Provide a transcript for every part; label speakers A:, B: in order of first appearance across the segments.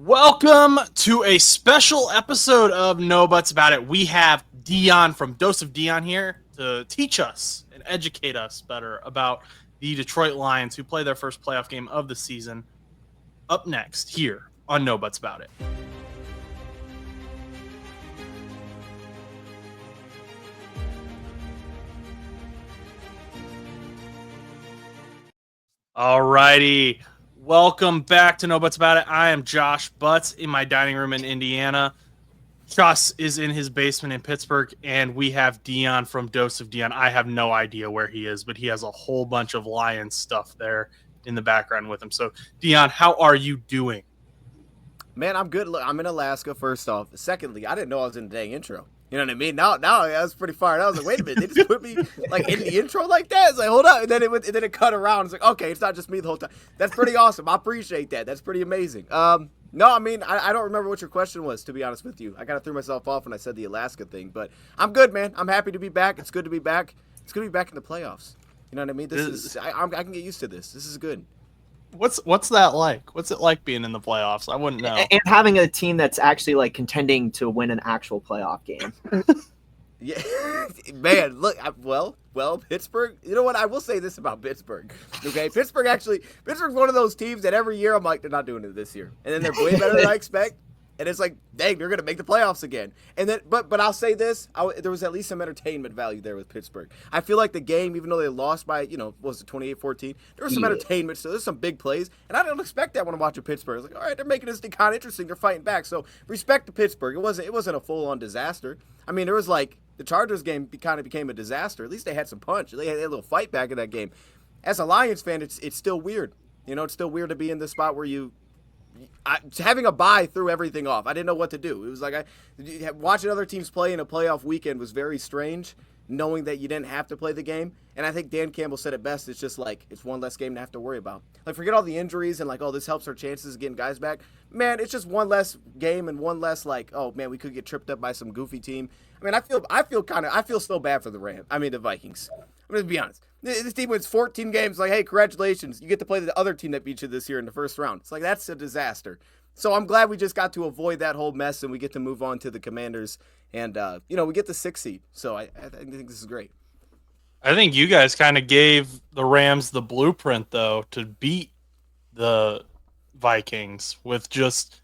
A: Welcome to a special episode of No Buts About It. We have Dion from DoseofDion here to teach us and educate us better about the Detroit Lions who play their first playoff game of the season. Up next here on No Buts About It. Alrighty. Welcome back to No Buts About It. I am Josh Butts in my dining room in Indiana. Chus is in his basement in Pittsburgh, and we have Dion from DoseofDion. I have no idea where he is, but he has a whole bunch of Lions stuff there in the background with him. So, Dion, how are you doing?
B: Man, I'm good. Look, I'm in Alaska, first off. Secondly, I didn't know I was in the dang intro. You know what I mean? Now I was pretty fired. I was like, wait a minute, they just put me like in the intro like that. It's like, hold up, and then it cut around. It's like, okay, it's not just me the whole time. That's pretty awesome. I appreciate that. That's pretty amazing. No, I mean, I don't remember what your question was, to be honest with you. I kind of threw myself off when I said the Alaska thing, but I'm good, man. I'm happy to be back. It's good to be back. It's good to be back in the playoffs. You know what I mean? I can get used to this. This is good.
A: What's that like? What's it like being in the playoffs? I wouldn't know.
C: And having a team that's actually like contending to win an actual playoff game.
B: Yeah, man. Look, well, Pittsburgh. You know what? I will say this about Pittsburgh. Okay, Pittsburgh's one of those teams that every year I'm like, they're not doing it this year, and then they're way better than I expect. And it's like, dang, they're gonna make the playoffs again. And then, but I'll say this: there was at least some entertainment value there with Pittsburgh. I feel like the game, even though they lost by, what was it, 28-14, there was some entertainment. So there's some big plays, and I don't expect that when I'm watching Pittsburgh. It's like, all right, they're making this thing kind of interesting. They're fighting back. So respect to Pittsburgh. It wasn't a full-on disaster. I mean, there was like the Chargers game kind of became a disaster. At least they had some punch. They had a little fight back in that game. As a Lions fan, it's still weird. It's still weird to be in this spot where having a bye threw everything off. I didn't know what to do. It was like watching other teams play in a playoff weekend was very strange, knowing that you didn't have to play the game. And I think Dan Campbell said it best. It's just like, it's one less game to have to worry about. Like, forget all the injuries and like, oh, this helps our chances of getting guys back. Man, it's just one less game and one less like, oh man, we could get tripped up by some goofy team. I mean, I feel so bad for the Vikings. I'm going to be honest. This team wins 14 games. Like, hey, congratulations. You get to play the other team that beat you this year in the first round. It's like, that's a disaster. So I'm glad we just got to avoid that whole mess and we get to move on to the Commanders. And, we get the 6th seed. So I think this is great.
A: I think you guys kind of gave the Rams the blueprint, though, to beat the Vikings with just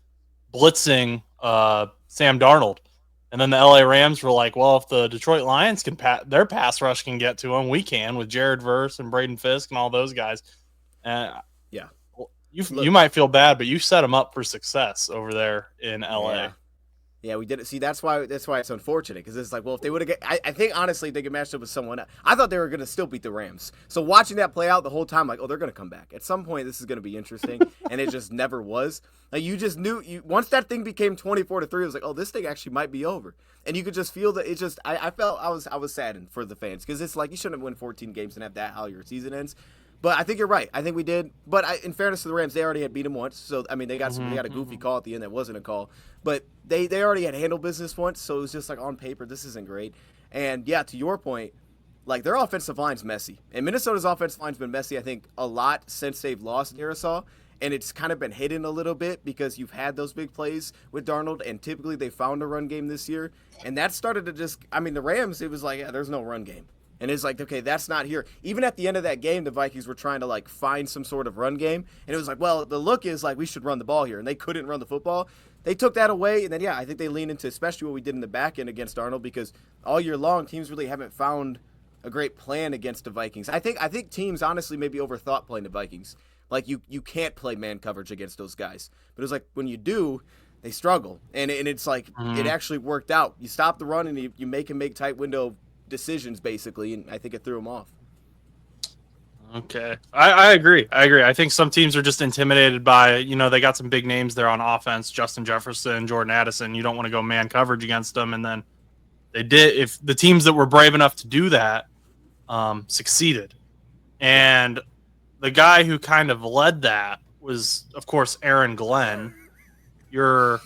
A: blitzing Sam Darnold. And then the LA Rams were like, well, if the Detroit Lions can their pass rush can get to them, we can with Jared Verse and Braden Fisk and all those guys.
B: Yeah.
A: You might feel bad, but you set them up for success over there in LA.
B: Yeah, we did it. See, that's why it's unfortunate, because it's like, well, if they would have, I think honestly they could match up with someone else. I thought they were going to still beat the Rams. So watching that play out the whole time, like, oh, they're going to come back at some point. This is going to be interesting, and it just never was. Like, you just knew once that thing became 24-3, it was like, oh, this thing actually might be over, and you could just feel that. It just, I felt I was saddened for the fans, because it's like you shouldn't have won 14 games and have that how your season ends. But I think you're right. I think we did. But in fairness to the Rams, they already had beat them once. So, I mean, they got a goofy call at the end that wasn't a call. But they already had handled business once. So it was just like, on paper, this isn't great. And, yeah, to your point, like, their offensive line's messy. And Minnesota's offensive line's been messy, I think, a lot since they've lost Darisaw. And it's kind of been hidden a little bit because you've had those big plays with Darnold. And typically they found a run game this year. And that started to just – I mean, the Rams, it was like, yeah, there's no run game. And it's like, okay, that's not here. Even at the end of that game, the Vikings were trying to, like, find some sort of run game. And it was like, well, the look is like we should run the ball here. And they couldn't run the football. They took that away. And then, yeah, I think they leaned into especially what we did in the back end against Arnold, because all year long teams really haven't found a great plan against the Vikings. I think teams honestly maybe overthought playing the Vikings. Like, you can't play man coverage against those guys. But it was like when you do, they struggle. And it's like it actually worked out. You stop the run and you make them make tight window decisions, basically, and I think it threw them off.
A: Okay. I agree. I think some teams are just intimidated by, they got some big names there on offense, Justin Jefferson, Jordan Addison. You don't want to go man coverage against them. And then they did. If the teams that were brave enough to do that succeeded. And the guy who kind of led that was, of course, Aaron Glenn, your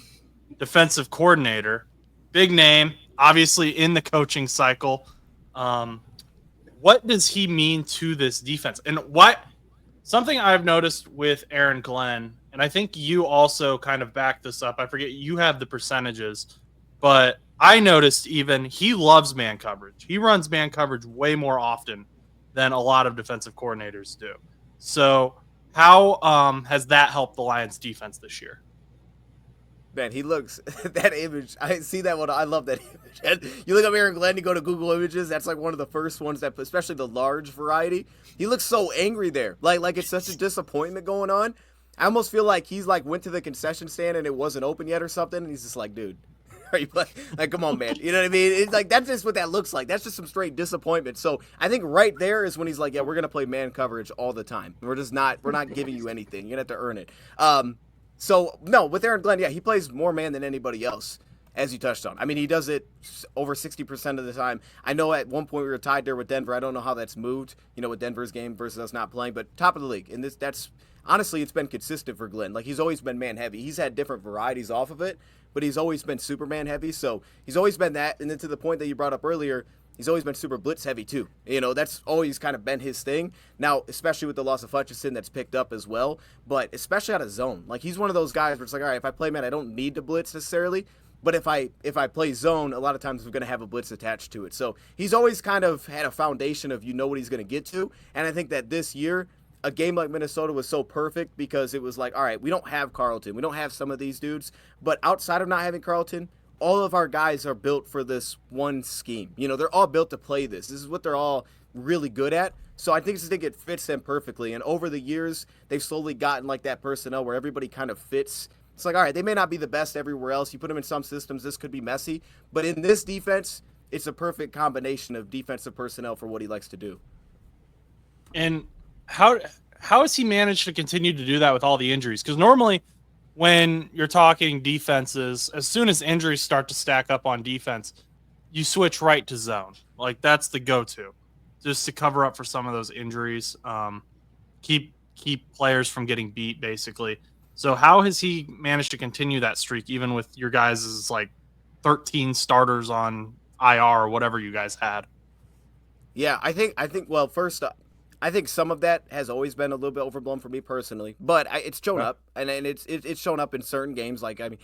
A: defensive coordinator. Big name, obviously in the coaching cycle. What does he mean to this defense? And what? Something I've noticed with Aaron Glenn, and I think you also kind of back this up. I forget you have the percentages, but I noticed even he loves man coverage. He runs man coverage way more often than a lot of defensive coordinators do. So, how has that helped the Lions defense this year?
B: Man, he looks that image. I see that one. I love that image. And you look up Aaron Glenn, you go to Google Images. That's like one of the first ones that, especially the large variety. He looks so angry there. Like it's such a disappointment going on. I almost feel like he's like went to the concession stand and it wasn't open yet or something. And he's just like, dude, are you like, come on, man. You know what I mean? It's like, that's just what that looks like. That's just some straight disappointment. So I think right there is when he's like, yeah, we're going to play man coverage all the time. We're not giving you anything. You're going to have to earn it. So, no, with Aaron Glenn, yeah, he plays more man than anybody else, as you touched on. I mean, he does it over 60% of the time. I know at one point we were tied there with Denver. I don't know how that's moved, with Denver's game versus us not playing, but top of the league. And that's honestly, it's been consistent for Glenn. Like, he's always been man heavy. He's had different varieties off of it, but he's always been Superman heavy. So he's always been that. And then to the point that you brought up earlier, he's always been super blitz heavy too. That's always kind of been his thing. Now, especially with the loss of Hutchinson, that's picked up as well. But especially out of zone, like he's one of those guys where it's like, all right, if I play man, I don't need to blitz necessarily. But if I play zone, a lot of times we're going to have a blitz attached to it. So he's always kind of had a foundation of what he's going to get to. And I think that this year, a game like Minnesota was so perfect because it was like, all right, we don't have Carlton. We don't have some of these dudes. But outside of not having Carlton, all of our guys are built for this one scheme. They're all built to play this. This is what they're all really good at. So I think it fits them perfectly. And over the years, they've slowly gotten like that personnel where everybody kind of fits. It's like, all right, they may not be the best everywhere else. You put them in some systems, this could be messy. But in this defense, it's a perfect combination of defensive personnel for what he likes to do.
A: And how has he managed to continue to do that with all the injuries? Because normally when you're talking defenses, as soon as injuries start to stack up on defense, you switch right to zone. Like that's the go-to, just to cover up for some of those injuries, keep players from getting beat, basically. So how has he managed to continue that streak, even with your guys' like 13 starters on IR or whatever you guys had?
B: Yeah, I think. Well, first up, I think some of that has always been a little bit overblown for me personally, but it's shown up, and it's shown up in certain games. Like, I mean,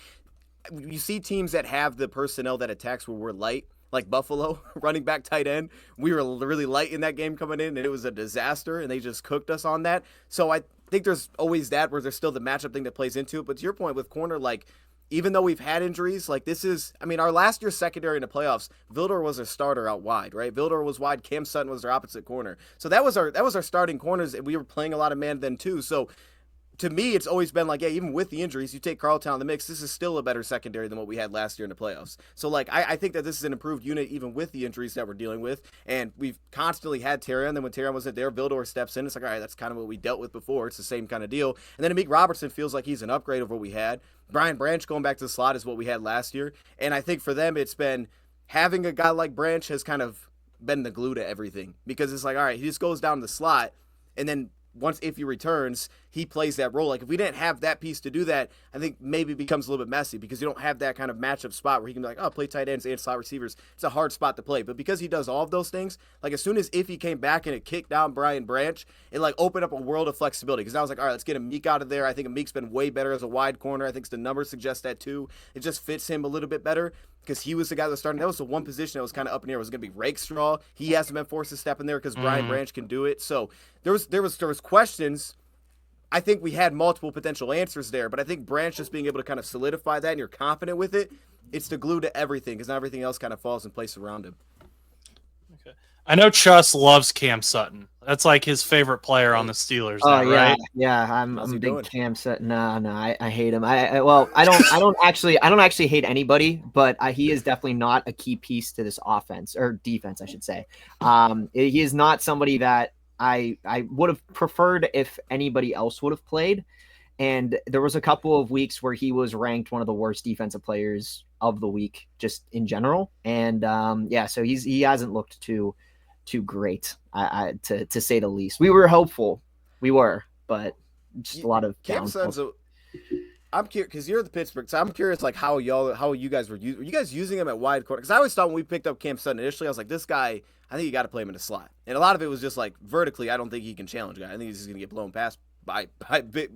B: you see teams that have the personnel that attacks where we're light, like Buffalo, running back, tight end. We were really light in that game coming in, and it was a disaster, and they just cooked us on that. So I think there's always that where there's still the matchup thing that plays into it. But to your point with corner, like, even though we've had injuries, like this is, I mean, our last year's secondary in the playoffs, Vildor was a starter out wide, right? Vildor was wide, Cam Sutton was their opposite corner. So that was our starting corners, and we were playing a lot of man then too. So to me, it's always been like, yeah, even with the injuries, you take Carlton out of the mix, this is still a better secondary than what we had last year in the playoffs. So, like, I think that this is an improved unit even with the injuries that we're dealing with. And we've constantly had Terrion. Then when Terrion wasn't there, Vildor steps in. It's like, all right, that's kind of what we dealt with before. It's the same kind of deal. And then Amik Robertson feels like he's an upgrade of what we had. Brian Branch going back to the slot is what we had last year. And I think for them, it's been having a guy like Branch has kind of been the glue to everything. Because it's like, all right, he just goes down the slot, and then if he returns, he plays that role. Like, if we didn't have that piece to do that, I think maybe it becomes a little bit messy because you don't have that kind of matchup spot where he can be like, oh, play tight ends and slot receivers. It's a hard spot to play. But because he does all of those things, like as soon as he came back and it kicked down Brian Branch, it like opened up a world of flexibility. Because I was like, all right, let's get Amik out of there. I think Amik's been way better as a wide corner. I think the numbers suggest that too. It just fits him a little bit better because he was the guy that was starting. That was the one position that was kind of up in the air. Was going to be Rakestraw. He hasn't been forced to step in there because Brian Branch can do it. So there was questions. I think we had multiple potential answers there, but I think Branch just being able to kind of solidify that and you're confident with it, it's the glue to everything because now everything else kind of falls in place around him.
A: Okay. I know Chus loves Cam Sutton. That's like his favorite player on the Steelers.
C: Oh,
A: now, right?
C: Yeah. I'm a big Cam Sutton. No, I hate him. I don't actually hate anybody, but he is definitely not a key piece to this offense or defense, I should say. He is not somebody that I would have preferred if anybody else would have played. And there was a couple of weeks where he was ranked one of the worst defensive players of the week, just in general. And so he hasn't looked too great, to say the least. We were hopeful, but just a lot of
B: Cam Sutton's I'm curious because you're the Pittsburgh. So I'm curious, like how you guys were you guys using him at wide corner? Because I always thought when we picked up Cam Sutton initially, I was like, this guy, I think you got to play him in a slot. And a lot of it was just like vertically, I don't think he can challenge a guy. I think he's just gonna get blown past by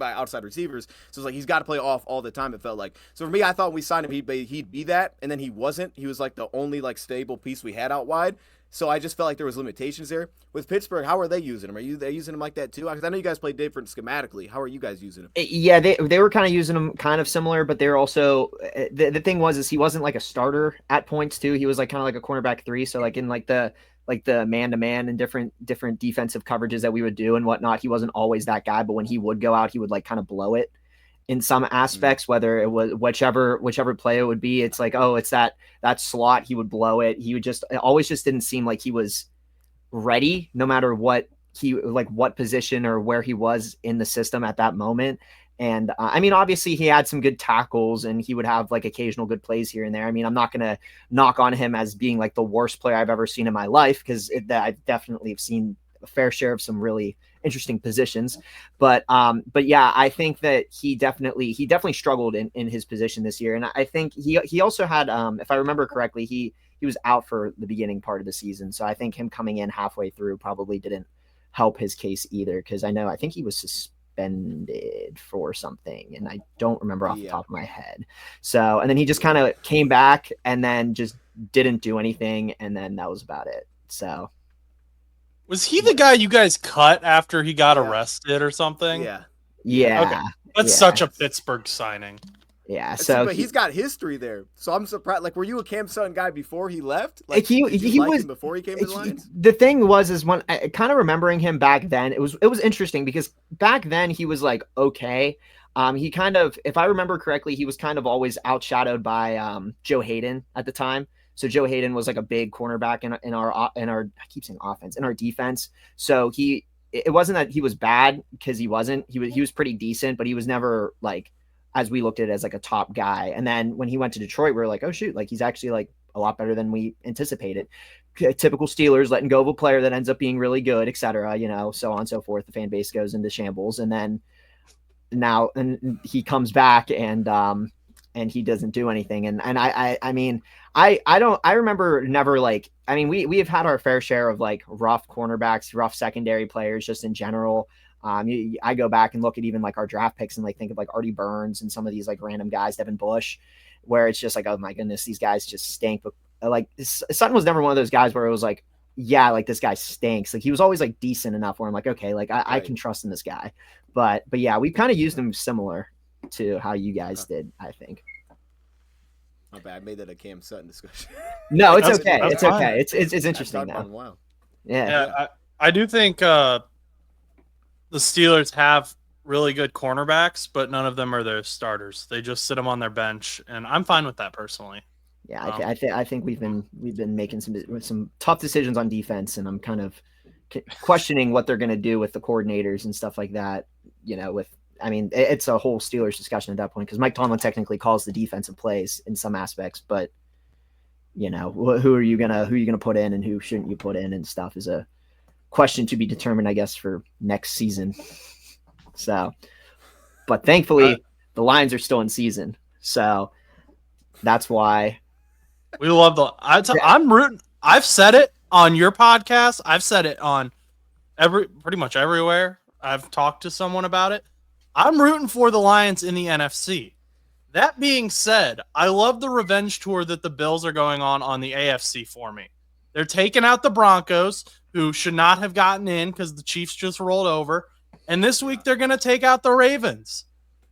B: outside receivers. So it's like he's got to play off all the time. It felt like. So for me, I thought when we signed him, he'd be that, and then he wasn't. He was like the only like stable piece we had out wide. So I just felt like there was limitations there. With Pittsburgh, how are they using him? Are they using him like that too? Because I know you guys play different schematically. How are you guys using him?
C: Yeah, they were kind of using him kind of similar, but they're also the thing was he wasn't like a starter at points too. He was like kind of like a cornerback 3. So like in like the man-to-man and different defensive coverages that we would do and whatnot, he wasn't always that guy. But when he would go out, he would like kind of blow it in some aspects, whether it was whichever play it would be. It's like, oh, it's that slot. He would blow it. He would it always just didn't seem like he was ready, no matter what position or where he was in the system at that moment. And I mean, obviously he had some good tackles and he would have like occasional good plays here and there. I mean, I'm not going to knock on him as being like the worst player I've ever seen in my life, because I definitely have seen a fair share of some really interesting positions. But yeah, I think that he definitely struggled in his position this year. And I think he also had, if I remember correctly, he was out for the beginning part of the season. So I think him coming in halfway through probably didn't help his case either. Cause I think he was suspended for something and I don't remember off the top of my head. So, and then he just kind of came back and then just didn't do anything. And then that was about it. So,
A: was he the guy you guys cut after he got arrested or something?
C: Yeah.
A: Okay. That's such a Pittsburgh signing.
C: Yeah. So
B: but he's got history there. So I'm surprised. Like, were you a Cam Sutton guy before he left?
C: Like
B: he
C: was
B: before he came to the Lions.
C: The thing was when I kind of remembering him back then, it was interesting because back then he was like, okay. He kind of, if I remember correctly, he was kind of always outshadowed by Joe Hayden at the time. So Joe Hayden was like a big cornerback in our I keep saying offense, in our defense. So it wasn't that he was bad, because he wasn't. He was pretty decent, but he was never like, as we looked at it, as like a top guy. And then when he went to Detroit, we were like, oh shoot, like he's actually like a lot better than we anticipated. Typical Steelers, letting go of a player that ends up being really good, etc. So on and so forth. The fan base goes into shambles, and then now he comes back and he doesn't do anything. And I mean, I remember never like, I mean, we have had our fair share of like rough cornerbacks, rough secondary players just in general. I go back and look at even like our draft picks and like think of like Artie Burns and some of these like random guys, Devin Bush, where it's just like, oh my goodness, these guys just stink. But like Sutton was never one of those guys where it was like, yeah, like this guy stinks. Like he was always like decent enough where I'm like, okay, like I can trust in this guy. But yeah, we kind of used him similar to how you guys did, I think.
B: Not bad. I made that a Cam Sutton discussion.
C: No, it's okay. It's okay. It's interesting now.
B: Wow.
C: Yeah.
A: I do think the Steelers have really good cornerbacks, but none of them are their starters. They just sit them on their bench, and I'm fine with that personally.
C: Yeah, I think we've been making some tough decisions on defense, and I'm kind of questioning what they're going to do with the coordinators and stuff like that. I mean, it's a whole Steelers discussion at that point, because Mike Tomlin technically calls the defensive plays in some aspects, but who are you gonna put in and who shouldn't you put in and stuff is a question to be determined, I guess, for next season. So, but thankfully the Lions are still in season, so that's why
A: we love I'm rooting. I've said it on your podcast. I've said it on pretty much everywhere I've talked to someone about it. I'm rooting for the Lions in the NFC. That being said, I love the revenge tour that the Bills are going on the AFC for me. They're taking out the Broncos, who should not have gotten in because the Chiefs just rolled over. And this week they're going to take out the Ravens.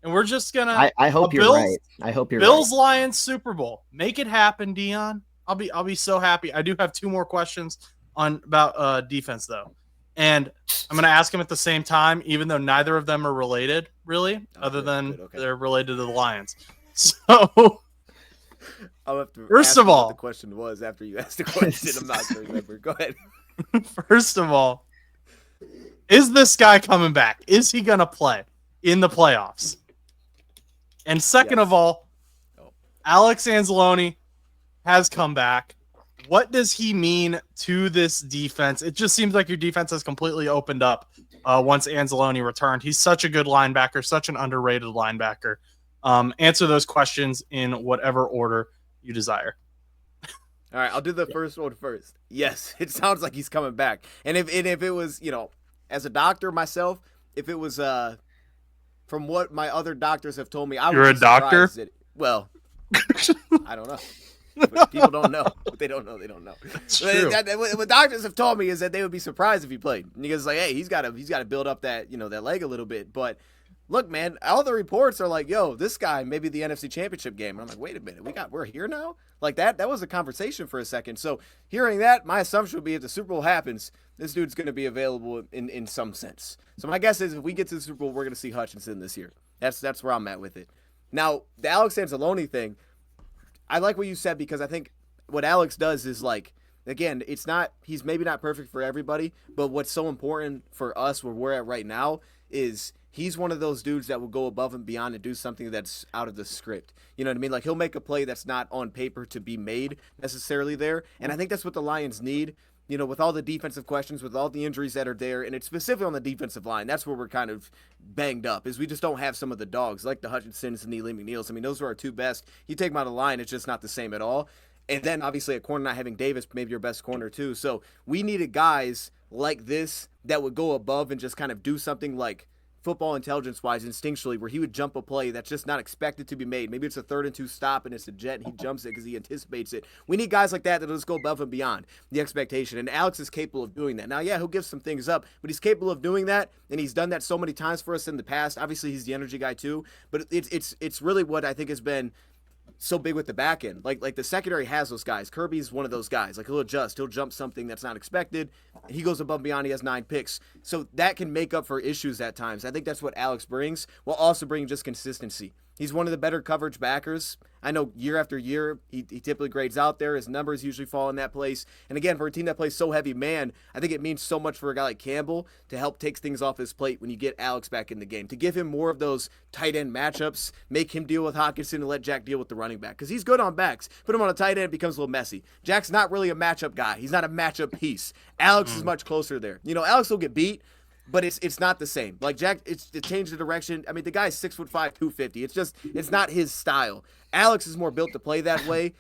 A: And we're just going to
C: I hope you're right. I hope you're
A: Bills
C: right.
A: Lions Super Bowl. Make it happen, Dion. I'll be so happy. I do have 2 more questions about defense though. And I'm going to ask them at the same time, even though neither of them are related, really, other than they're related to the Lions. So,
B: I'll have to
A: first of all,
B: what the question was after you asked the question. I'm not going to remember. Go ahead.
A: First of all, is this guy coming back? Is he going to play in the playoffs? And second of all, Alex Anzalone has come back. What does he mean to this defense? It just seems like your defense has completely opened up once Anzalone returned. He's such a good linebacker, such an underrated linebacker. Answer those questions in whatever order you desire.
B: All right, I'll do the first one first. Yes, it sounds like he's coming back. And if it was, as a doctor myself, if it was from what my other doctors have told me, I
A: You're
B: would
A: a
B: be
A: doctor?
B: surprised well, I don't know. But people don't know. What they don't know, they don't know.
A: It's true.
B: What doctors have told me is that they would be surprised if he played. Because like, hey, he's got to build up that that leg a little bit. But look, man, all the reports are like, yo, this guy may be the NFC Championship game. And I'm like, wait a minute, we're here now? Like that was a conversation for a second. So hearing that, my assumption would be if the Super Bowl happens, this dude's going to be available in some sense. So my guess is if we get to the Super Bowl, we're going to see Hutchinson this year. That's where I'm at with it. Now, the Alex Anzalone thing, I like what you said because I think what Alex does is like, again, he's maybe not perfect for everybody, but what's so important for us where we're at right now is he's one of those dudes that will go above and beyond and do something that's out of the script. You know what I mean? Like he'll make a play that's not on paper to be made necessarily there. And I think that's what the Lions need. With all the defensive questions, with all the injuries that are there, and it's specifically on the defensive line, that's where we're kind of banged up, is we just don't have some of the dogs, like the Hutchinsons and the Lee McNeils. I mean, those are our two best. You take them out of the line, it's just not the same at all. And then, obviously, at corner, not having Davis, maybe your best corner, too. So we needed guys like this that would go above and just kind of do something like football intelligence-wise, instinctually, where he would jump a play that's just not expected to be made. Maybe it's a 3rd and 2 stop and it's a jet and he jumps it because he anticipates it. We need guys like that that'll just go above and beyond the expectation, and Alex is capable of doing that. Now, yeah, he'll give some things up, but he's capable of doing that, and he's done that so many times for us in the past. Obviously, he's the energy guy too, but it's really what I think has been so big with the back end. Like the secondary has those guys. Kirby's one of those guys. Like he'll adjust. He'll jump something that's not expected. He goes above and beyond. He has 9 picks. So that can make up for issues at times. I think that's what Alex brings, while also bringing just consistency. He's one of the better coverage backers. I know year after year, he typically grades out there. His numbers usually fall in that place. And again, for a team that plays so heavy man, I think it means so much for a guy like Campbell to help take things off his plate when you get Alex back in the game, to give him more of those tight end matchups, make him deal with Hawkinson and let Jack deal with the running back. Because he's good on backs. Put him on a tight end, it becomes a little messy. Jack's not really a matchup guy. He's not a matchup piece. Alex is much closer there. Alex will get beat, but it's not the same. Like Jack, it changed the direction. I mean, the guy's 6'5", 250. It's not his style. Alex is more built to play that way,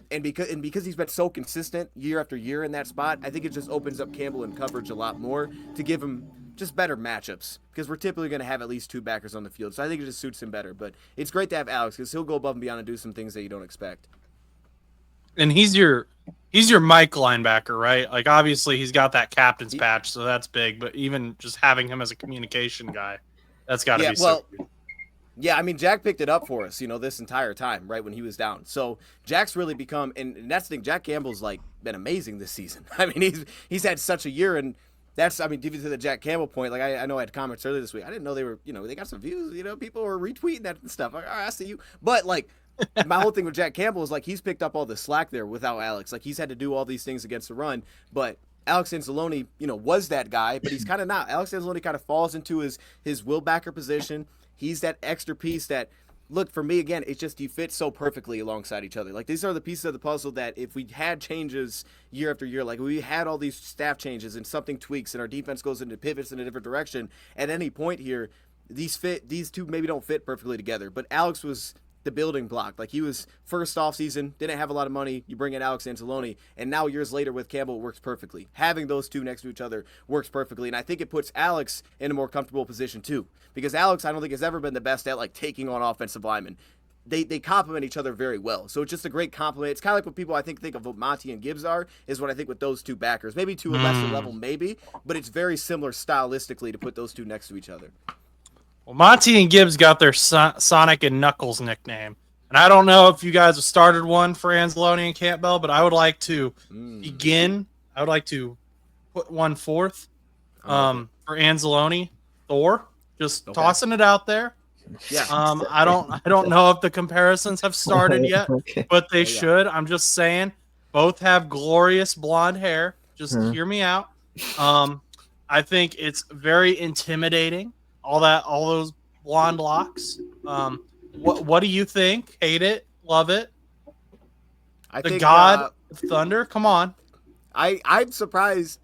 B: and because he's been so consistent year after year in that spot, I think it just opens up Campbell in coverage a lot more to give him just better matchups, because we're typically going to have at least 2 backers on the field. So I think it just suits him better. But it's great to have Alex because he'll go above and beyond and do some things that you don't expect.
A: And he's your Mike linebacker, right? Like obviously he's got that captain's patch, so that's big. But even just having him as a communication guy, that's got to be so good.
B: Yeah, I mean, Jack picked it up for us, this entire time, right, when he was down. So Jack's really become, and that's the thing, Jack Campbell's, been amazing this season. I mean, he's had such a year, and that's, I mean, to the Jack Campbell point, I know I had comments earlier this week. I didn't know they were, they got some views, people were retweeting that and stuff. All right, I see you. But, my whole thing with Jack Campbell is, he's picked up all the slack there without Alex. He's had to do all these things against the run, but Alex Anzalone, was that guy, but he's kind of not. Alex Anzalone kind of falls into his will backer position. He's that extra piece that, look, for me, again, it's just he fits so perfectly alongside each other. These are the pieces of the puzzle that if we had changes year after year, we had all these staff changes and something tweaks and our defense goes into pivots in a different direction, at any point here, these two maybe don't fit perfectly together. But Alex was the building block. He was first off season, didn't have a lot of money. You bring in Alex Anzalone, and now years later with Campbell, it works perfectly. Having those two next to each other works perfectly, and I think it puts Alex in a more comfortable position too. Because Alex, I don't think, has ever been the best at taking on offensive linemen. They complement each other very well. So it's just a great compliment. It's kind of like what people I think of what Monty and Gibbs are, is what I think with those two backers. Maybe to a lesser level, maybe, but it's very similar stylistically to put those two next to each other.
A: Well, Monty and Gibbs got their Sonic and Knuckles nickname. And I don't know if you guys have started one for Anzalone and Campbell, but I would like to begin. I would like to put one forth for Anzalone. Thor. Just tossing it out there.
B: Yeah.
A: I don't know if the comparisons have started yet, but they should. I'm just saying, both have glorious blonde hair. Just hear me out. I think it's very intimidating. All those blonde locks. What do you think? Hate it? Love it? I think God of Thunder? Come on.
B: I'm surprised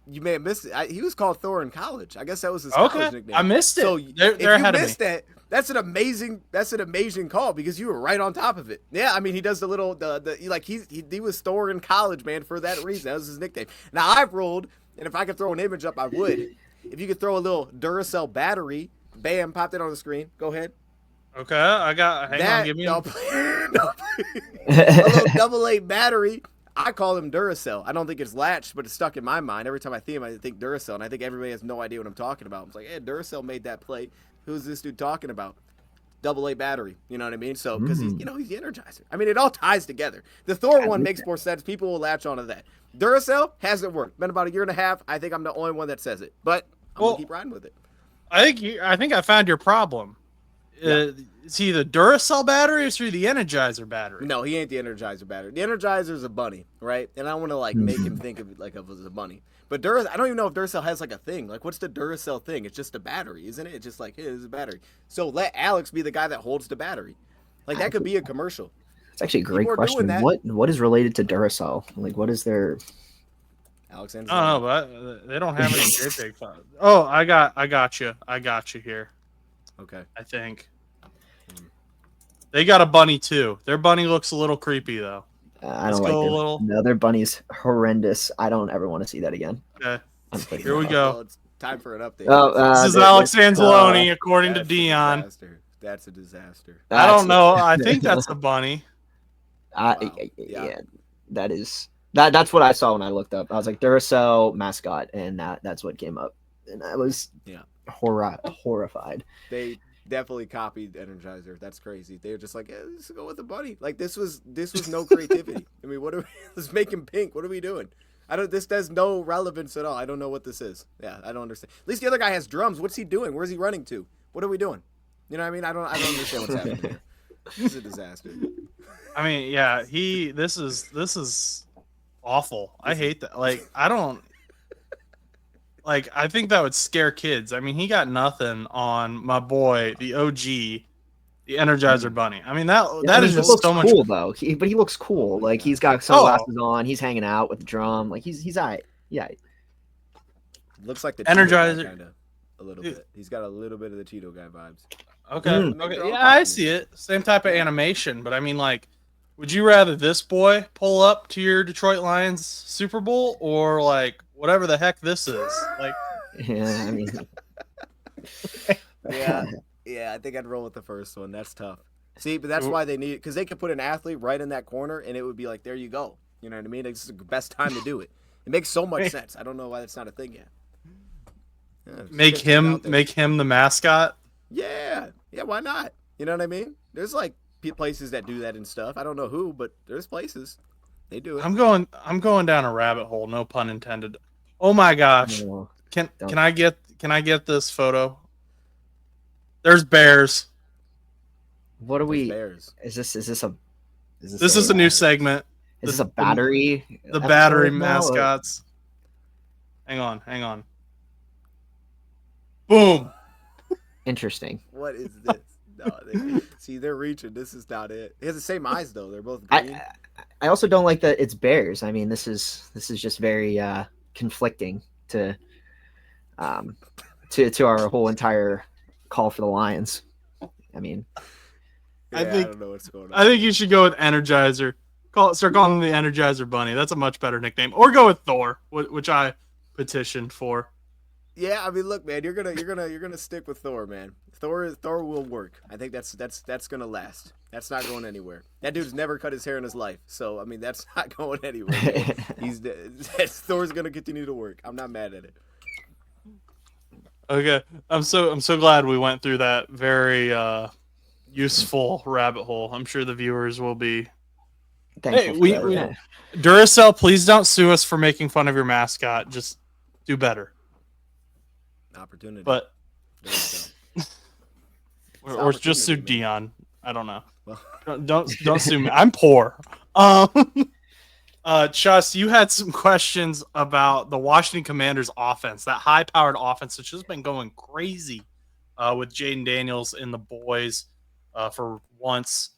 B: you may have missed it. He was called Thor in college. I guess that was his college nickname.
A: I missed it.
B: So
A: they're ahead of me.
B: That, That's an amazing call because you were right on top of it. Yeah, I mean he does the little he was Thor in college, man, for that reason. That was his nickname. Now I've rolled, and if I could throw an image up, I would. If you could throw a little Duracell battery, bam, popped it on the screen. Go ahead.
A: Okay, hang on, give me a
B: little AA battery. I call him Duracell. I don't think it's latched, but it's stuck in my mind. Every time I see him, I think Duracell, and I think everybody has no idea what I'm talking about. I'm like, hey, Duracell made that play. Who's this dude talking about? AA battery. You know what I mean? So, because he's the Energizer. I mean, it all ties together. The Thor one makes more sense. People will latch onto that. Duracell hasn't worked. Been about a year and a half. I think I'm the only one that says it, but I'm gonna keep riding with it.
A: I think I found your problem.
B: Yeah.
A: Is he the Duracell battery or is he the Energizer battery?
B: No, he ain't the Energizer battery. The Energizer's a bunny, right? And I don't want to make him think of it like it was a bunny. But I don't even know if Duracell has like a thing. Like, what's the Duracell thing? It's just a battery, isn't it? It's just like, hey, it's a battery. So let Alex be the guy that holds the battery. Like, that could be a commercial.
C: It's actually a great question. What is related to Duracell? Like, what is their...
B: Alex Anzalone.
A: I don't know, but they don't have any great big. Oh, I got you here.
B: Okay.
A: I think they got a bunny too. Their bunny looks a little creepy though.
C: I don't like it. No, their bunny's horrendous. I don't ever want to see that again.
A: Okay. Here we go.
B: Well, it's time for an update.
A: This is Alex Anzalone, according to Dion.
B: That's a disaster.
A: I don't know. I think that's a bunny.
B: Wow.
C: Yeah, that's what I saw when I looked up. I was like Duracell mascot, and that's what came up, and I was horrified.
B: They definitely copied Energizer. That's crazy. They were just like, yeah, let's go with the bunny. Like this was no creativity. I mean, let's make him pink. What are we doing? This has no relevance at all. I don't know what this is. Yeah, I don't understand. At least the other guy has drums. What's he doing? Where's he running to? What are we doing? You know what I mean? I don't understand what's happening here. This is a disaster.
A: I mean, yeah, this is awful. I hate that. Like, I think that would scare kids. I mean, he got nothing on my boy, the OG, the Energizer Bunny. I mean, that is just so much
C: cool though. But he looks cool. Like he's got sunglasses on. He's hanging out with the drum. Like he's alright. Yeah.
B: Looks like the
A: Energizer
B: kind of a little bit. He's got a little bit of the Cheeto guy vibes.
A: Okay. Okay. Yeah, I see it. Same type of animation, but I mean, like, would you rather this boy pull up to your Detroit Lions Super Bowl or like whatever the heck this is? Like,
C: yeah, I mean,
B: yeah, I think I'd roll with the first one. That's tough. See, but that's why they need it, because they could put an athlete right in that corner, and it would be like, there you go. You know what I mean? It's the best time to do it. It makes so much sense. I don't know why that's not a thing yet. Yeah,
A: make him the mascot.
B: Yeah, why not? You know what I mean? There's like places that do that and stuff. I don't know who, but there's places they do it.
A: I'm going down a rabbit hole, no pun intended. Oh my gosh. Can I get this photo? There's bears.
C: What are we?
B: Bears.
C: Is this a
A: new segment.
C: Is this a battery?
A: The battery mascots. Hang on. Boom.
C: Interesting.
B: What is this? No, they're reaching. This is not it. He has the same eyes though. They're both green.
C: I also don't like that it's bears. I mean, this is just very conflicting to our whole entire call for the Lions. I mean,
B: I don't know what's going on.
A: I think you should go with Energizer. Start calling him the Energizer Bunny. That's a much better nickname. Or go with Thor, which I petitioned for.
B: Yeah, I mean, look, man, you're gonna stick with Thor, man. Thor will work. I think that's gonna last. That's not going anywhere. That dude's never cut his hair in his life, so I mean, that's not going anywhere. Thor's gonna continue to work. I'm not mad at it.
A: Okay, I'm so glad we went through that very useful rabbit hole. I'm sure the viewers will be.
C: Thankful
A: Duracell, please don't sue us for making fun of your mascot. Just do better.
B: Opportunity,
A: but or just sue Dion. I don't know. Well, don't sue me. I'm poor. Chus, you had some questions about the Washington Commanders offense, that high-powered offense, which has been going crazy with Jayden Daniels and the boys for once.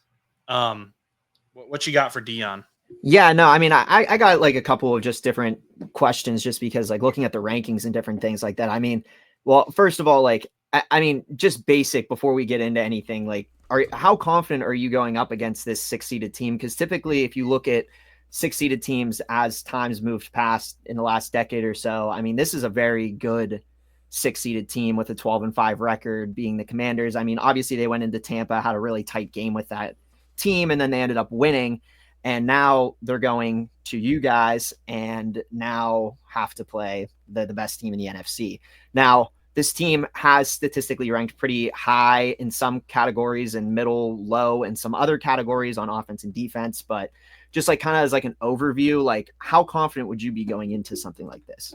A: What you got for Dion?
C: Yeah, no, I mean, I got like a couple of just different questions just because like looking at the rankings and different things like that. I mean, well, first of all, like I mean, just basic before we get into anything, like, how confident are you going up against this 6-seeded team? Because typically, if you look at 6-seeded teams as times moved past in the last decade or so, I mean, this is a very good 6-seeded team with a 12-5 record, being the Commanders. I mean, obviously they went into Tampa, had a really tight game with that team, and then they ended up winning. And now they're going to you guys and now have to play the best team in the NFC. Now, this team has statistically ranked pretty high in some categories and middle, low in some other categories on offense and defense. But just like kind of as like an overview, like how confident would you be going into something like this?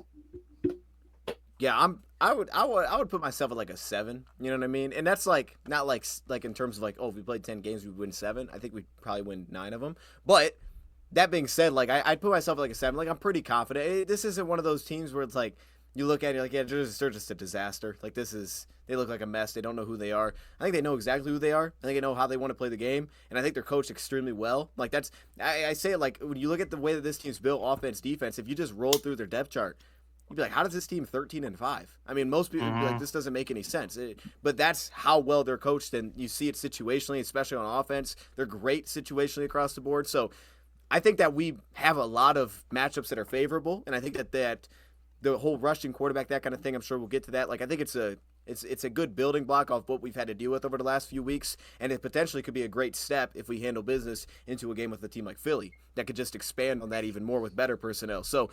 B: Yeah, I would put myself at like a 7. You know what I mean? And that's like not like in terms of like, oh, if we played 10 games, we win 7. I think we'd probably win 9 of them. But that being said, like I'd put myself at like a 7. Like I'm pretty confident. This isn't one of those teams where it's like you look at it like, yeah, they're just a disaster. Like they look like a mess. They don't know who they are. I think they know exactly who they are. I think they know how they want to play the game, and I think they're coached extremely well. Like I say it like when you look at the way that this team's built, offense, defense. If you just roll through their depth chart, you'd be like, how does this team 13-5? I mean, most people would be like, this doesn't make any sense. But that's how well they're coached, and you see it situationally, especially on offense. They're great situationally across the board. So I think that we have a lot of matchups that are favorable, and I think that the whole rushing quarterback, that kind of thing, I'm sure we'll get to that. Like I think it's a good building block off what we've had to deal with over the last few weeks, and it potentially could be a great step if we handle business into a game with a team like Philly that could just expand on that even more with better personnel. So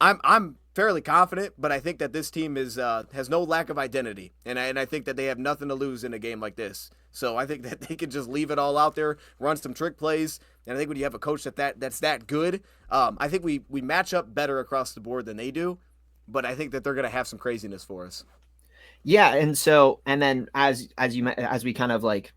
B: I'm fairly confident, but I think that this team has no lack of identity, and I think that they have nothing to lose in a game like this. So I think that they can just leave it all out there, run some trick plays, and I think when you have a coach that's that good, I think we match up better across the board than they do, but I think that they're going to have some craziness for us.
C: Yeah, and then as we kind of like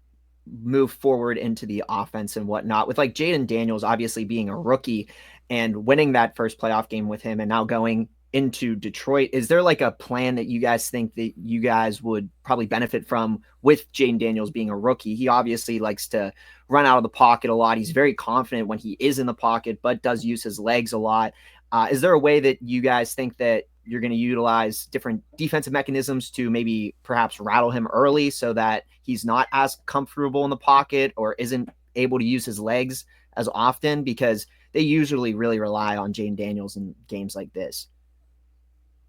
C: move forward into the offense and whatnot, with like Jayden Daniels obviously being a rookie and winning that first playoff game with him and now going into Detroit, is there like a plan that you guys think that you guys would probably benefit from with Jayden Daniels being a rookie? He obviously likes to run out of the pocket a lot. He's very confident when he is in the pocket, but does use his legs a lot. Is there a way that you guys think that you're going to utilize different defensive mechanisms to maybe perhaps rattle him early so that he's not as comfortable in the pocket or isn't able to use his legs as often? Because they usually really rely on Jayden Daniels in games like this.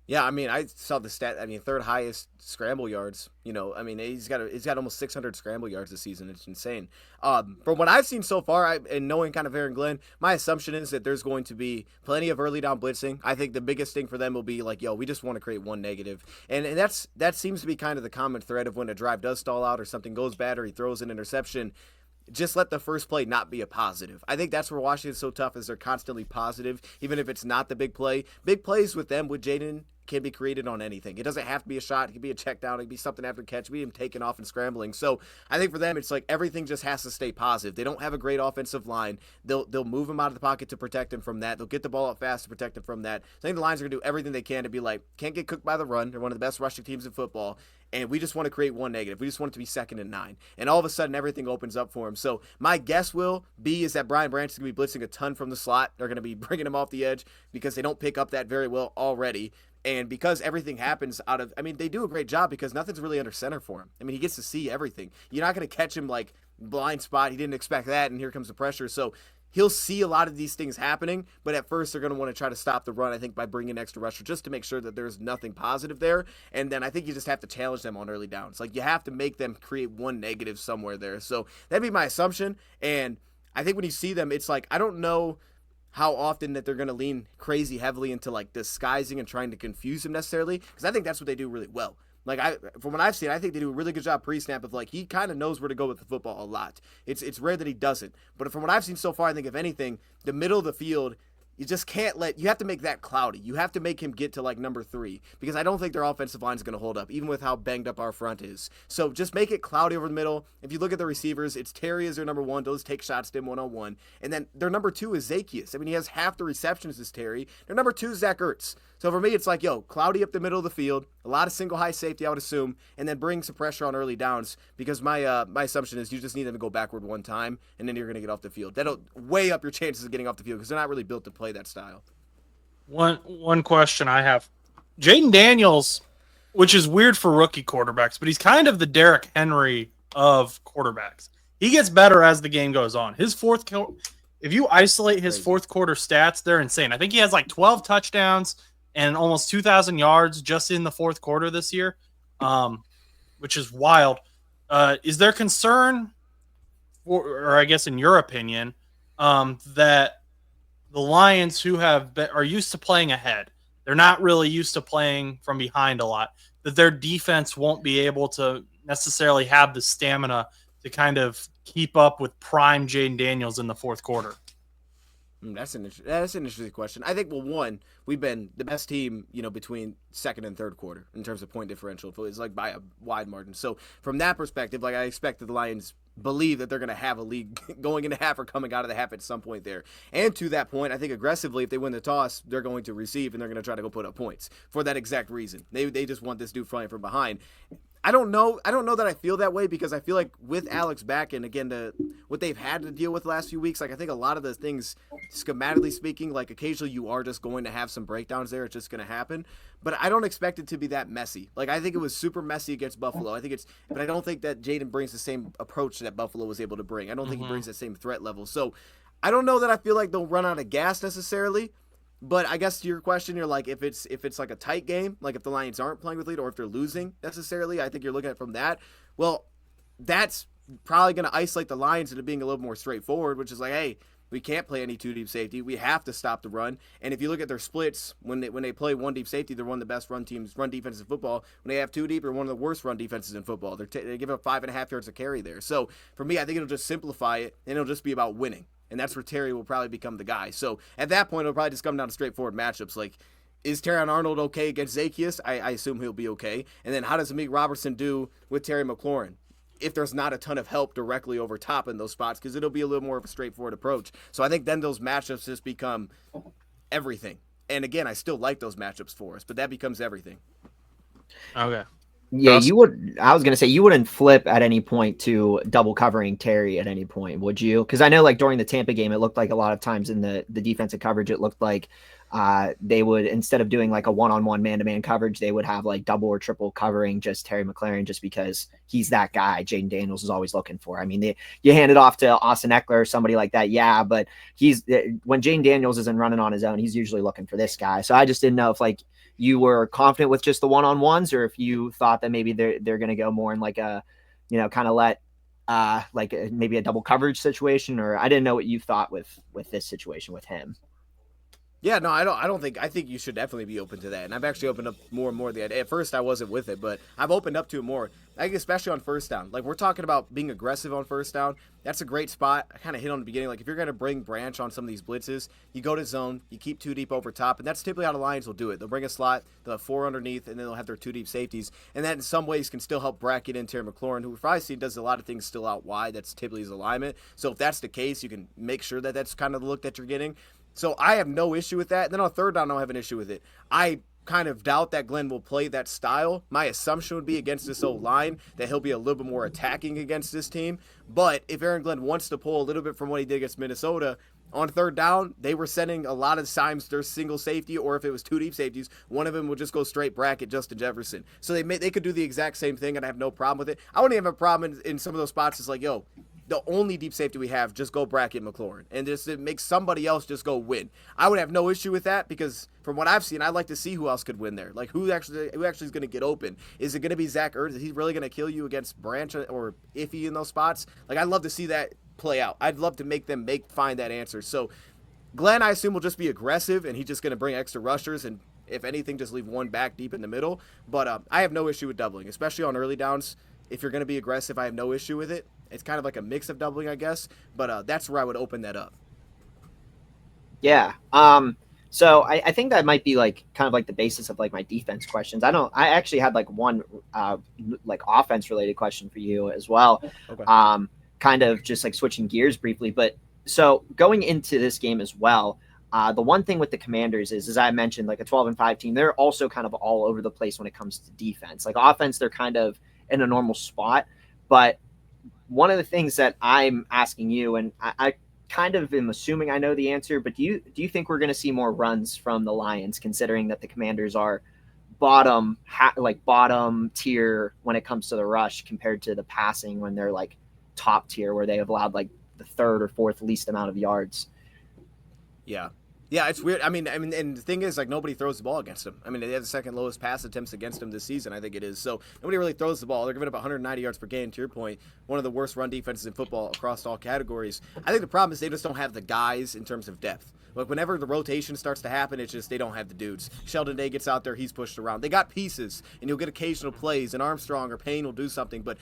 B: Yeah, I mean, I saw the stat. I mean, third highest scramble yards. You know, I mean, he's got almost 600 scramble yards this season. It's insane. From what I've seen so far, and knowing kind of Aaron Glenn, my assumption is that there's going to be plenty of early down blitzing. I think the biggest thing for them will be like, yo, we just want to create one negative, and that seems to be kind of the common thread of when a drive does stall out or something goes bad or he throws an interception. Just let the first play not be a positive. I think that's where Washington's so tough, is they're constantly positive, even if it's not the big play. Big plays with them, with Jayden, can be created on anything. It doesn't have to be a shot. It can be a check down. It can be something after catch. It can be him taking off and scrambling. So I think for them, it's like everything just has to stay positive. They don't have a great offensive line. They'll move him out of the pocket to protect him from that. They'll get the ball up fast to protect him from that. So I think the Lions are going to do everything they can to be like, can't get cooked by the run. They're one of the best rushing teams in football. And we just want to create one negative. We just want it to be 2nd and 9. And all of a sudden, everything opens up for him. So my guess is that Brian Branch is going to be blitzing a ton from the slot. They're going to be bringing him off the edge because they don't pick up that very well already. And because everything happens they do a great job because nothing's really under center for him. I mean, he gets to see everything. You're not going to catch him like blind spot. He didn't expect that, and here comes the pressure. So he'll see a lot of these things happening, but at first they're going to want to try to stop the run, I think, by bringing an extra rusher just to make sure that there's nothing positive there. And then I think you just have to challenge them on early downs. Like, you have to make them create one negative somewhere there. So that'd be my assumption. And I think when you see them, it's like, I don't know how often that they're going to lean crazy heavily into like disguising and trying to confuse him necessarily, because I think that's what they do really well. Like, from what I've seen, I think they do a really good job pre-snap of like, he kind of knows where to go with the football a lot. It's rare that he doesn't, but from what I've seen so far, I think if anything, the middle of the field, you just can't you have to make that cloudy. You have to make him get to like number 3, because I don't think their offensive line is going to hold up, even with how banged up our front is. So just make it cloudy over the middle. If you look at the receivers, it's Terry as their number 1. Those take shots to him one-on-one. And then their number 2 is Zaccheaus. I mean, he has half the receptions as Terry. Their number 2 is Zach Ertz. So for me, it's like, yo, cloudy up the middle of the field, a lot of single high safety, I would assume, and then bring some pressure on early downs, because my assumption is you just need them to go backward one time, and then you're going to get off the field. That'll weigh up your chances of getting off the field, because they're not really built to play that style.
A: One question I have. Jayden Daniels which is weird for rookie quarterbacks, but he's kind of the Derrick Henry of quarterbacks. He gets better as the game goes on. If you isolate his fourth quarter stats, they're insane. I think he has like 12 touchdowns and almost 2,000 yards just in the fourth quarter this year, which is wild. Is there concern, or I guess in your opinion, that the Lions, who are used to playing ahead, they're not really used to playing from behind a lot, that their defense won't be able to necessarily have the stamina to kind of keep up with prime Jayden Daniels in the fourth quarter?
B: That's an interesting question. I think, well, one, we've been the best team, between second and third quarter in terms of point differential. It's like by a wide margin. So from that perspective, like I expect that the Lions believe that they're going to have a lead going into half or coming out of the half at some point there. And to that point, I think aggressively, if they win the toss, they're going to receive and they're going to try to go put up points for that exact reason. They just want this dude flying from behind. I don't know that I feel that way, because I feel like with Alex back and again what they've had to deal with the last few weeks, like I think a lot of the things schematically speaking, like occasionally you are just going to have some breakdowns there. It's just going to happen, but I don't expect it to be that messy. Like I think it was super messy against Buffalo. But I don't think that Jayden brings the same approach that Buffalo was able to bring. I don't think he brings the same threat level. So I don't know that I feel like they'll run out of gas necessarily. But I guess to your question, you're like, if it's like a tight game, like if the Lions aren't playing with lead or if they're losing necessarily, I think you're looking at it from that. Well, that's probably going to isolate the Lions into being a little more straightforward, which is like, hey, we can't play any two deep safety. We have to stop the run. And if you look at their splits, when they play one deep safety, they're one of the best run defenses in football. When they have two deep, they're one of the worst run defenses in football. They give up 5.5 yards a carry there. So for me, I think it'll just simplify it, and it'll just be about winning. And that's where Terry will probably become the guy. So at that point, it'll probably just come down to straightforward matchups. Like, is Terrion Arnold okay against Zaccheaus? I assume he'll be okay. And then how does Amik Robertson do with Terry McLaurin? If there's not a ton of help directly over top in those spots, because it'll be a little more of a straightforward approach. So I think then those matchups just become everything. And again, I still like those matchups for us, but that becomes everything.
A: Okay.
C: Yeah, I was going to say you wouldn't flip at any point to double covering Terry at any point, would you? Because I know like during the Tampa game, it looked like a lot of times in the defensive coverage, it looked like they would, instead of doing like a one-on-one man-to-man coverage, they would have like double or triple covering just Terry McLaurin, just because he's that guy Jayden Daniels is always looking for. I mean, you hand it off to Austin Eckler or somebody like that. Yeah, but when Jayden Daniels isn't running on his own, he's usually looking for this guy. So I just didn't know if like you were confident with just the one-on-ones, or if you thought that maybe they're going to go more in like a, kind of let maybe a double coverage situation, or I didn't know what you thought with this situation with him.
B: Yeah, no, I think you should definitely be open to that. And I've actually opened up more and more. At first I wasn't with it, but I've opened up to it more. I think especially on first down. Like we're talking about being aggressive on first down. That's a great spot. I kind of hit on the beginning. Like if you're going to bring Branch on some of these blitzes, you go to zone, you keep two deep over top, and that's typically how the Lions will do it. They'll bring a slot, they'll have four underneath, and then they'll have their two deep safeties. And that in some ways can still help bracket in Terry McLaurin, who we've probably seen does a lot of things still out wide. That's typically his alignment. So if that's the case, you can make sure that that's kind of the look that you're getting. So I have no issue with that. Then on third down, I don't have an issue with it. I kind of doubt that Glenn will play that style. My assumption would be against this old line that he'll be a little bit more attacking against this team. But if Aaron Glenn wants to pull a little bit from what he did against Minnesota, on third down, they were sending a lot of times their single safety, or if it was two deep safeties, one of them would just go straight bracket Justin Jefferson. So they could do the exact same thing, and I have no problem with it. I wouldn't even have a problem in some of those spots. It's like, yo, the only deep safety we have, just go bracket McLaurin. And just it makes somebody else just go win. I would have no issue with that, because from what I've seen, I'd like to see who else could win there. Like who actually is going to get open. Is it going to be Zach Ertz? Is he really going to kill you against Branch or Iffy in those spots? Like I'd love to see that play out. I'd love to make them find that answer. So Glenn, I assume, will just be aggressive, and he's just going to bring extra rushers, and if anything, just leave one back deep in the middle. But I have no issue with doubling, especially on early downs. If you're going to be aggressive, I have no issue with it. It's kind of like a mix of doubling, I guess, but that's where I would open that up.
C: Yeah. So I think that might be like kind of like the basis of like my defense questions. I actually had like one like offense related question for you as well. Okay. Kind of just like switching gears briefly, but so going into this game as well, the one thing with the Commanders is, as I mentioned, like a 12-5 team, they're also kind of all over the place when it comes to defense. Like offense, they're kind of in a normal spot, but one of the things that I'm asking you, and I kind of am assuming I know the answer, but do you think we're going to see more runs from the Lions, considering that the Commanders are bottom tier when it comes to the rush compared to the passing when they're like top tier where they have allowed like the third or fourth least amount of yards.
B: Yeah. Yeah, it's weird. I mean, and the thing is, like, nobody throws the ball against them. I mean, they have the second lowest pass attempts against them this season, I think it is. So nobody really throws the ball. They're giving up 190 yards per game, to your point. One of the worst run defenses in football across all categories. I think the problem is they just don't have the guys in terms of depth. Like, whenever the rotation starts to happen, it's just they don't have the dudes. Sheldon Day gets out there, he's pushed around. They got pieces, and you'll get occasional plays, and Armstrong or Payne will do something. But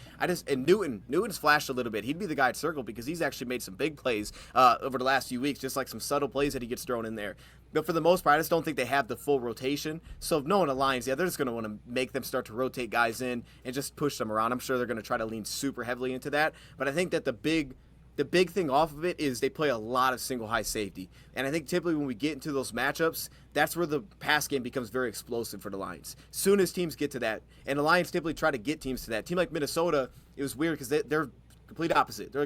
B: Newton's flashed a little bit. He'd be the guy at circle because he's actually made some big plays over the last few weeks, just like some subtle plays that he gets thrown in there. But for the most part, I just don't think they have the full rotation. So if no one aligns, they're just going to want to make them start to rotate guys in and just push them around. I'm sure they're going to try to lean super heavily into that. But I think that the big thing off of it is they play a lot of single high safety. And I think typically when we get into those matchups, that's where the pass game becomes very explosive for the Lions. Soon as teams get to that, and the Lions typically try to get teams to that. A team like Minnesota, it was weird because they're complete opposite. They're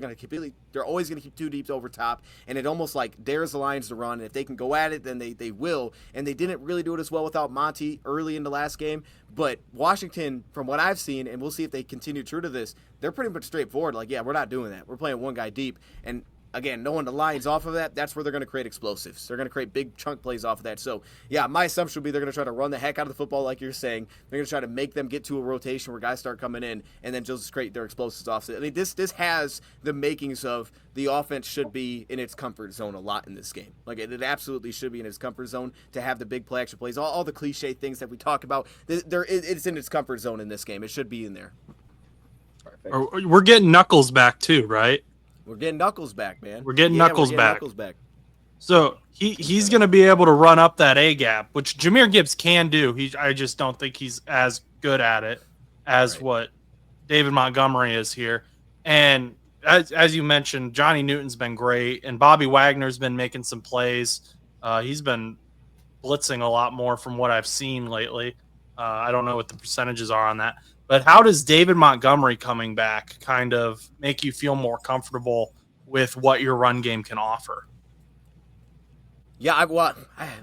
B: always going to keep two deeps over top, and it almost like dares the Lions to run. And if they can go at it, then they will. And they didn't really do it as well without Monty early in the last game. But Washington, from what I've seen, and we'll see if they continue true to this, they're pretty much straightforward. Like, yeah, we're not doing that. We're playing one guy deep. And again, knowing the Lions off of that, that's where they're going to create explosives. They're going to create big chunk plays off of that. So, yeah, my assumption would be they're going to try to run the heck out of the football like you're saying. They're going to try to make them get to a rotation where guys start coming in and then just create their explosives off. I mean, this has the makings of the offense should be in its comfort zone a lot in this game. Like, it absolutely should be in its comfort zone to have the big play action plays. All the cliche things that we talk about, it's in its comfort zone in this game. It should be in there.
A: Perfect. We're getting Knuckles back too, right?
B: We're getting Knuckles back, man.
A: We're getting Knuckles back.
B: Knuckles back.
A: So he's going to be able to run up that A gap, which Jahmyr Gibbs can do. I just don't think he's as good at it as what David Montgomery is here. And as you mentioned, Johnny Newton's been great, and Bobby Wagner's been making some plays. He's been blitzing a lot more from what I've seen lately. I don't know what the percentages are on that. But how does David Montgomery coming back kind of make you feel more comfortable with what your run game can offer?
B: Yeah,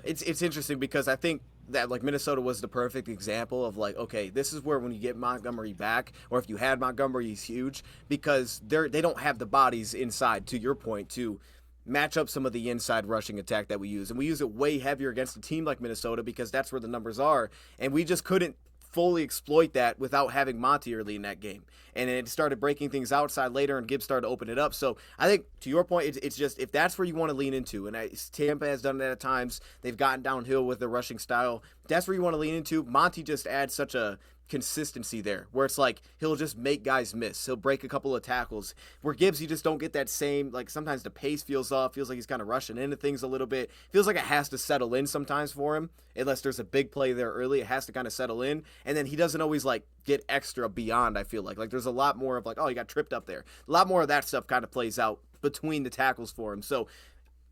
B: it's interesting because I think that like Minnesota was the perfect example of like, okay, this is where when you get Montgomery back, or if you had Montgomery, he's huge because they don't have the bodies inside, to your point, to match up some of the inside rushing attack that we use. And we use it way heavier against a team like Minnesota because that's where the numbers are. And we just couldn't fully exploit that without having Monty early in that game. And it started breaking things outside later, and Gibbs started to open it up. So I think, to your point, it's just if that's where you want to lean into, and Tampa has done that at times, they've gotten downhill with their rushing style. That's where you want to lean into. Monty just adds such a consistency there where it's like he'll just make guys miss. He'll break a couple of tackles. Where Gibbs, you just don't get that same, like sometimes the pace feels off, feels like he's kind of rushing into things a little bit. Feels like it has to settle in sometimes for him unless there's a big play there early. It has to kind of settle in, and then he doesn't always like get extra beyond. I feel like there's a lot more of like, oh, you got tripped up there. A lot more of that stuff kind of plays out between the tackles for him. So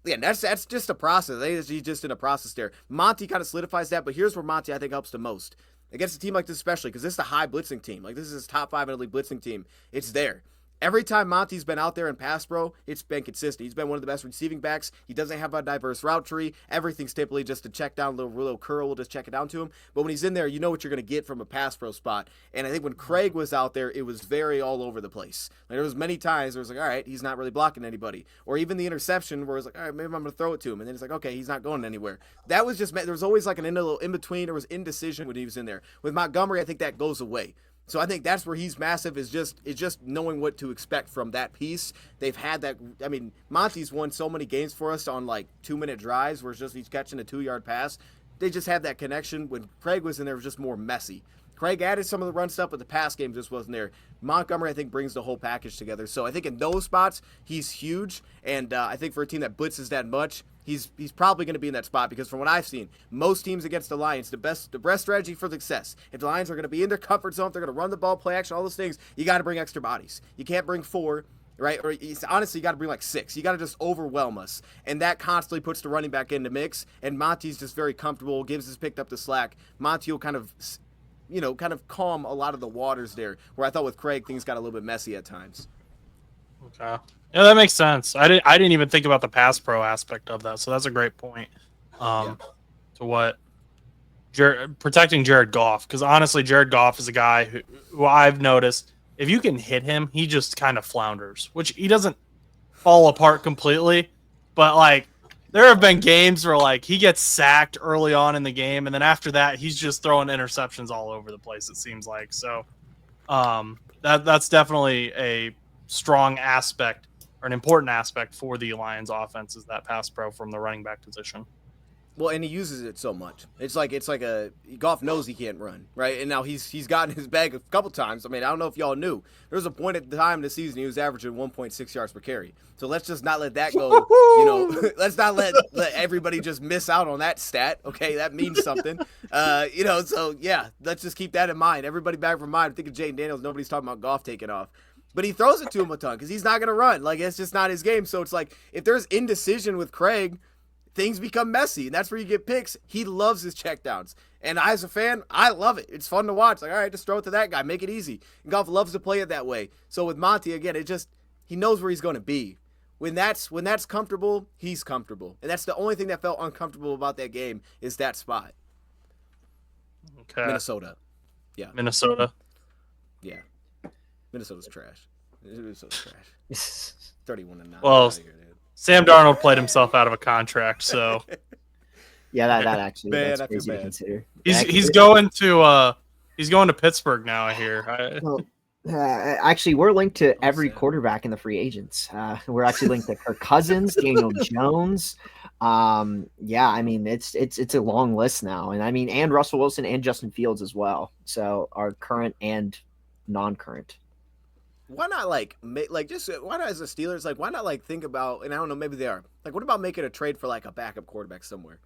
B: yeah, that's just a process. He's just in a process there. Monty kind of solidifies that, but here's where Monty I think helps the most against a team like this, especially because this is a high blitzing team. Like, this is his top 5 in the league blitzing team. It's there. Every time Monty's been out there in pass pro, it's been consistent. He's been one of the best receiving backs. He doesn't have a diverse route tree. Everything's typically just to check down, a little curl, we'll just check it down to him. But when he's in there, you know what you're going to get from a pass pro spot. And I think when Craig was out there, it was very all over the place. Like, there was many times where it was like, all right, he's not really blocking anybody. Or even the interception where it was like, all right, maybe I'm going to throw it to him. And then it's like, okay, he's not going anywhere. That was just, there was always like a little in between. There was indecision when he was in there. With Montgomery, I think that goes away. So I think that's where he's massive, is just knowing what to expect from that piece. They've had that. I mean, Monty's won so many games for us on like 2-minute drives where it's just he's catching a 2-yard pass. They just have that connection. When Craig was in there, it was just more messy. Craig added some of the run stuff, but the pass game just wasn't there. Montgomery, I think, brings the whole package together. So I think in those spots, he's huge. And I think for a team that blitzes that much, he's probably going to be in that spot because from what I've seen, most teams against the Lions, the best strategy for success, if the Lions are going to be in their comfort zone, if they're going to run the ball, play action, all those things, you got to bring extra bodies. You can't bring 4. Right? Or honestly, you got to bring like 6. You got to just overwhelm us. And that constantly puts the running back in the mix. And Monty's just very comfortable. Gibbs has picked up the slack. Monty will kind of calm a lot of the waters there, where I thought with Craig, things got a little bit messy at times.
A: Okay. Yeah, that makes sense. I didn't even think about the pass pro aspect of that. So that's a great point to what protecting Jared Goff, because honestly, Jared Goff is a guy who I've noticed if you can hit him, he just kind of flounders, which he doesn't fall apart completely, but like there have been games where like he gets sacked early on in the game, and then after that he's just throwing interceptions all over the place, it seems like. So that's definitely a strong aspect or an important aspect for the Lions offense, is that pass pro from the running back position.
B: Well, and he uses it so much. It's like a Goff knows he can't run, right? And now he's gotten his bag a couple times. I mean, I don't know if y'all knew. There was a point at the time in the season he was averaging 1.6 yards per carry. So let's just not let that go. You know, let's not let everybody just miss out on that stat. Okay, that means something. You know, so yeah, let's just keep that in mind. Everybody back from mind. Think of Jayden Daniels. Nobody's talking about Goff taking off. But he throws it to him a ton because he's not going to run. Like, it's just not his game. So it's like if there's indecision with Craig, things become messy, and that's where you get picks. He loves his checkdowns. And I, as a fan, I love it. It's fun to watch. Like, all right, just throw it to that guy. Make it easy. And Goff loves to play it that way. So with Monty, again, he knows where he's going to be. When that's comfortable, he's comfortable. And that's the only thing that felt uncomfortable about that game is that spot.
A: Okay.
B: Minnesota. Yeah.
A: Minnesota.
B: Yeah. Minnesota's trash. Minnesota's trash. 31-9.
A: Well, Sam Darnold played himself out of a contract, so
C: yeah, that actually
B: man,
C: that's crazy to consider.
A: He's going to Pittsburgh now, I hear.
C: Well, actually, we're linked to every quarterback in the free agents. We're actually linked to Kirk Cousins, Daniel Jones. Yeah, I mean it's a long list now, and I mean and Russell Wilson and Justin Fields as well. So our current and non-current.
B: Why not why not as the Steelers, why not think about, and I don't know, maybe they are, what about making a trade for a backup quarterback somewhere?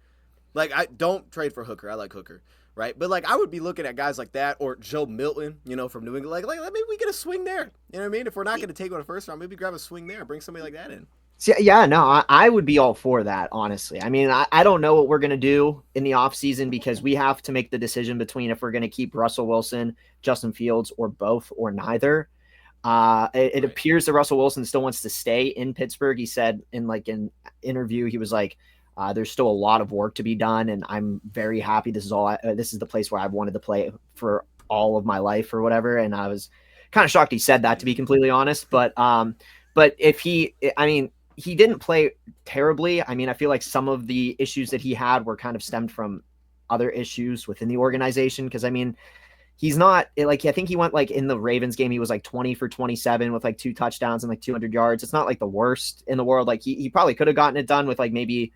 B: I don't trade for Hooker. I like Hooker, right? But I would be looking at guys like that, or Joe Milton, from New England. Maybe we get a swing there. You know what I mean? If we're not going to take one the first round, maybe grab a swing there, bring somebody like that in.
C: So, yeah, no, I would be all for that, honestly. I mean, I don't know what we're going to do in the offseason because we have to make the decision between if we're going to keep Russell Wilson, Justin Fields, or both, or neither. It appears that Russell Wilson still wants to stay in Pittsburgh. He said in an interview, he was like, there's still a lot of work to be done, and I'm very happy. This is the place where I've wanted to play for all of my life or whatever. And I was kind of shocked he said that, to be completely honest. But if he didn't play terribly. I mean, I feel like some of the issues that he had were kind of stemmed from other issues within the organization. Cause I mean, he's not I think he went in the Ravens game, he was 20 for 27 with 2 touchdowns and 200 yards. It's not the worst in the world. He probably could have gotten it done with maybe,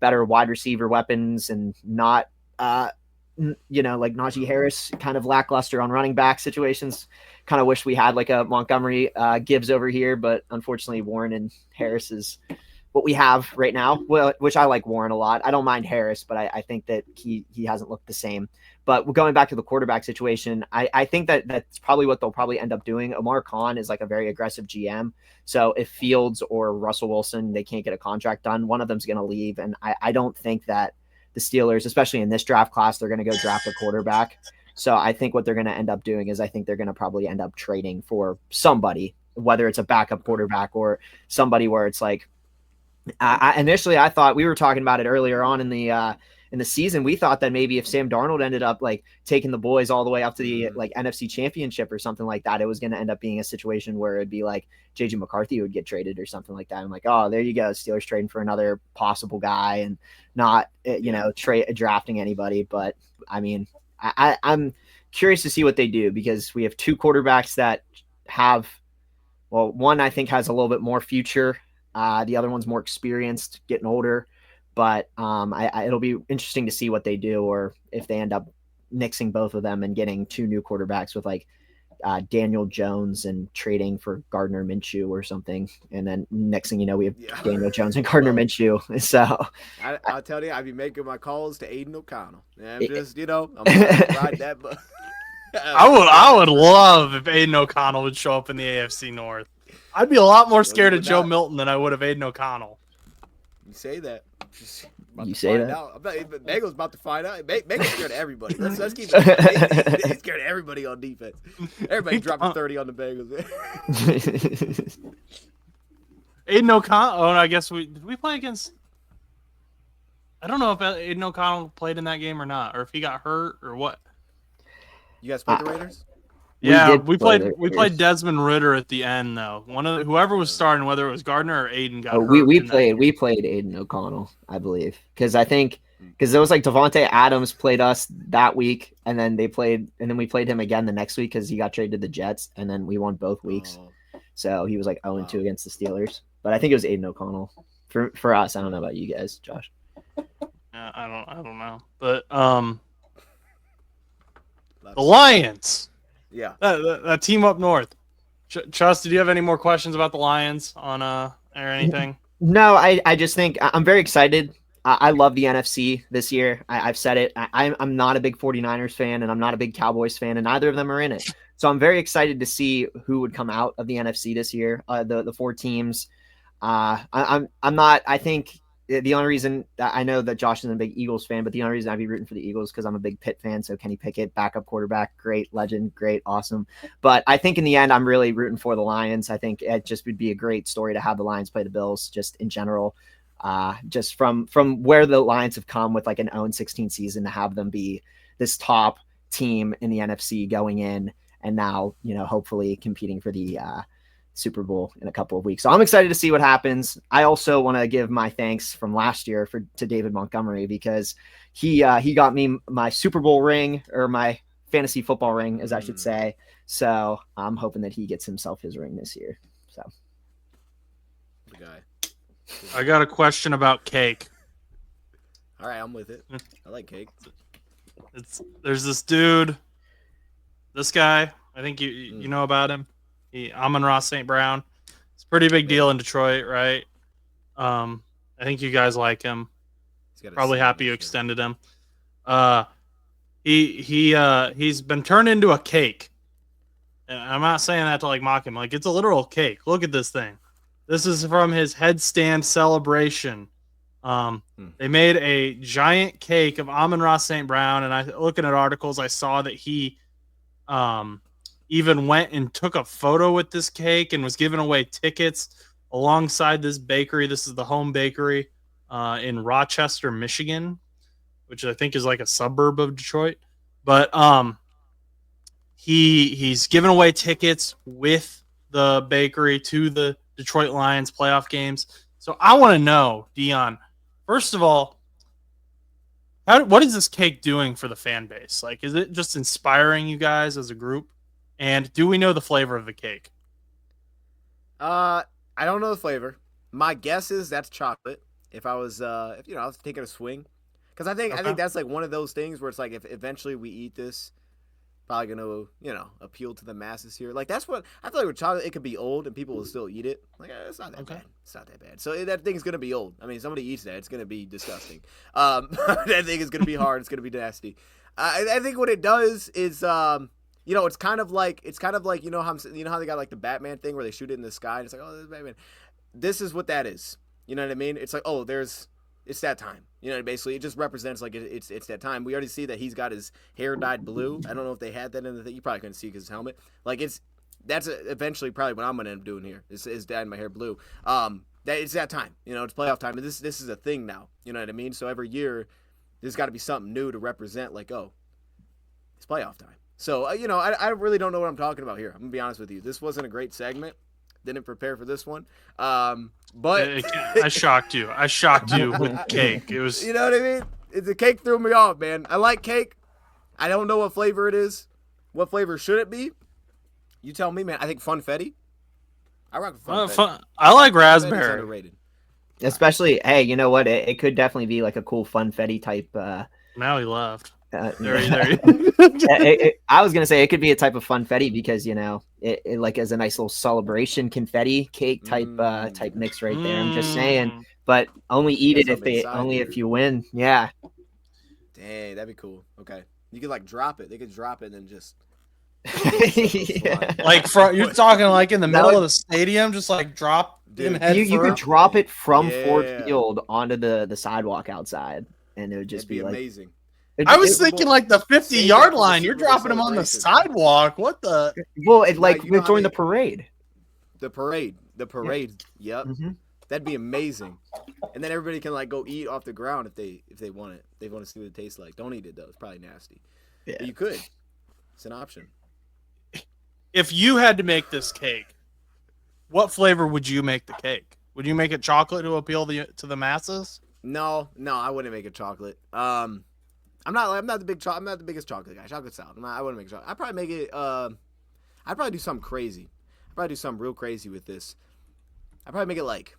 C: better wide receiver weapons and not, Najee Harris kind of lackluster on running back situations. Kind of wish we had a Montgomery Gibbs over here, but unfortunately Warren and Harris is what we have right now. Well, which I like Warren a lot. I don't mind Harris, but I think that he hasn't looked the same. But going back to the quarterback situation, I think that's probably what they'll probably end up doing. Omar Khan is a very aggressive GM. So if Fields or Russell Wilson, they can't get a contract done, one of them's going to leave. And I don't think that the Steelers, especially in this draft class, they're going to go draft a quarterback. So I think what they're going to end up doing is I think they're going to probably end up trading for somebody, whether it's a backup quarterback or somebody where it's initially I thought, we were talking about it earlier on in the season, we thought that maybe if Sam Darnold ended up taking the boys all the way up to the NFC Championship or something like that, it was going to end up being a situation where it'd be JJ McCarthy would get traded or something like that. I'm oh, there you go, Steelers trading for another possible guy and not drafting anybody. But I mean, I'm curious to see what they do because we have 2 quarterbacks that have, well, one I think has a little bit more future. The other one's more experienced, getting older. But it'll be interesting to see what they do, or if they end up mixing both of them and getting 2 new quarterbacks with Daniel Jones and trading for Gardner Minshew or something. And then next thing you know, we have Daniel Jones and Gardner Minshew. So
B: I'll tell you, I'd be making my calls to Aiden O'Connell. I'm just, I'm gonna ride that. But
A: I would love if Aiden O'Connell would show up in the AFC North. I'd be a lot more scared of Joe Milton than I would of Aiden O'Connell.
B: You say that.
C: You say that?
B: Bengals about to find out. Baker's scared of everybody. Let's keep it. He's scared of everybody on defense. Everybody dropping 30 on the Bengals.
A: Aiden O'Connell. Oh, I guess did we play against? I don't know if Aiden O'Connell played in that game or not, or if he got hurt or what.
B: You guys played the Raiders?
A: Yeah,
C: we
A: played Desmond Ritter at the end though. Whoever was starting, whether it was Gardner or Aiden, got hurt.
C: We played Aiden O'Connell, I believe, because there was like Devontae Adams played us that week, and then we played him again the next week because he got traded to the Jets, and then we won both weeks. So he was like 0-2 against the Steelers. But I think it was Aiden O'Connell for us. I don't know about you guys, Josh.
A: I don't know, but the Lions.
B: Yeah,
A: that team up north. Chus, did you have any more questions about the Lions or anything?
C: No, I just think I'm very excited. I love the NFC this year. I've said it. I'm not a big 49ers fan, and I'm not a big Cowboys fan, and neither of them are in it. So I'm very excited to see who would come out of the NFC this year. The 4 teams. I'm not. I think the only reason I know that Josh isn't a big Eagles fan, but the only reason I'd be rooting for the Eagles because I'm a big Pitt fan. So Kenny Pickett, backup quarterback, great legend, great, awesome. But I think in the end, I'm really rooting for the Lions. I think it just would be a great story to have the Lions play the Bills, just in general. Just from where the Lions have come with like an 0-16 season to have them be this top team in the NFC going in, and now hopefully competing for the Super Bowl in a couple of weeks. So I'm excited to see what happens. I also want to give my thanks from last year to David Montgomery because he got me my Super Bowl ring, or my fantasy football ring, as I should say. So I'm hoping that he gets himself his ring this year. So
B: the guy.
A: I got a question about cake.
B: All right, I'm with it. I like cake.
A: There's this dude, this guy. I think you know about him. Amon-Ra St. Brown. It's a pretty big deal in Detroit, right? I think you guys like him. Probably happy you extended him. He's been turned into a cake. And I'm not saying that to like mock him. Like, it's a literal cake. Look at this thing. This is from his headstand celebration. They made a giant cake of Amon-Ra St. Brown, and I looking at articles, I saw that he even went and took a photo with this cake and was giving away tickets alongside this bakery. This is the home bakery in Rochester, Michigan, which I think is like a suburb of Detroit. But he's giving away tickets with the bakery to the Detroit Lions playoff games. So I want to know, Dion, first of all, what is this cake doing for the fan base? Like, is it just inspiring you guys as a group? And do we know the flavor of the cake?
B: I don't know the flavor. My guess is that's chocolate. If I was I was taking a swing, because I think that's like one of those things where it's like if eventually we eat this, probably gonna appeal to the masses here. Like that's what I feel like with chocolate. It could be old and people will still eat it. Like it's not that bad. It's not that bad. So that thing's gonna be old. I mean, somebody eats that, it's gonna be disgusting. That thing is gonna be hard. It's gonna be nasty. I think what it does is it's kind of like how they got like the Batman thing where they shoot it in the sky and it's like, oh, this is Batman. This is what that is. You know what I mean? It's like, oh, it's that time. Basically it just represents like it's that time. We already see that he's got his hair dyed blue. I don't know if they had that in the thing. You probably couldn't see because his helmet. Like that's eventually probably what I'm gonna end up doing here. Is dyeing my hair blue. That it's that time. It's playoff time. And this is a thing now. You know what I mean? So every year there's got to be something new to represent. Like, oh, it's playoff time. So, I really don't know what I'm talking about here. I'm going to be honest with you. This wasn't a great segment. Didn't prepare for this one. But
A: I shocked you. I shocked you with cake. It was,
B: you know what I mean? The cake threw me off, man. I like cake. I don't know what flavor it is. What flavor should it be? You tell me, man. I think funfetti. I rock with funfetti.
A: I like raspberry.
B: Underrated.
C: Especially, hey, you know what? It could definitely be like a cool funfetti type.
A: Now he left.
C: I was gonna say it could be a type of funfetti because it like as a nice little celebration confetti cake type mix right there. I'm just saying, but only eat it if you win. Yeah.
B: Dang, that'd be cool. Okay, you could like drop it. They could drop it and then just.
C: Yeah.
A: Like you're talking like in the middle of the stadium, just like drop.
C: Dude, you could drop it from Ford Field onto the sidewalk outside, and it would just be like
B: amazing.
A: I was thinking like the 50-yard line. You're dropping them on the sidewalk. What the?
C: Well, during the parade.
B: The parade. Yep.
C: Mm-hmm.
B: That'd be amazing. And then everybody can like go eat off the ground if they want it. They want to see what it tastes like. Don't eat it though; it's probably nasty.
C: Yeah.
B: But you could. It's an option.
A: If you had to make this cake, what flavor would you make the cake? Would you make it chocolate to appeal to the masses?
B: No, I wouldn't make it chocolate. I'm not the biggest chocolate guy. Chocolate salad. I wouldn't make chocolate. I'd probably make it. I'd probably do something crazy. I'd probably do something real crazy with this. I'd probably make it like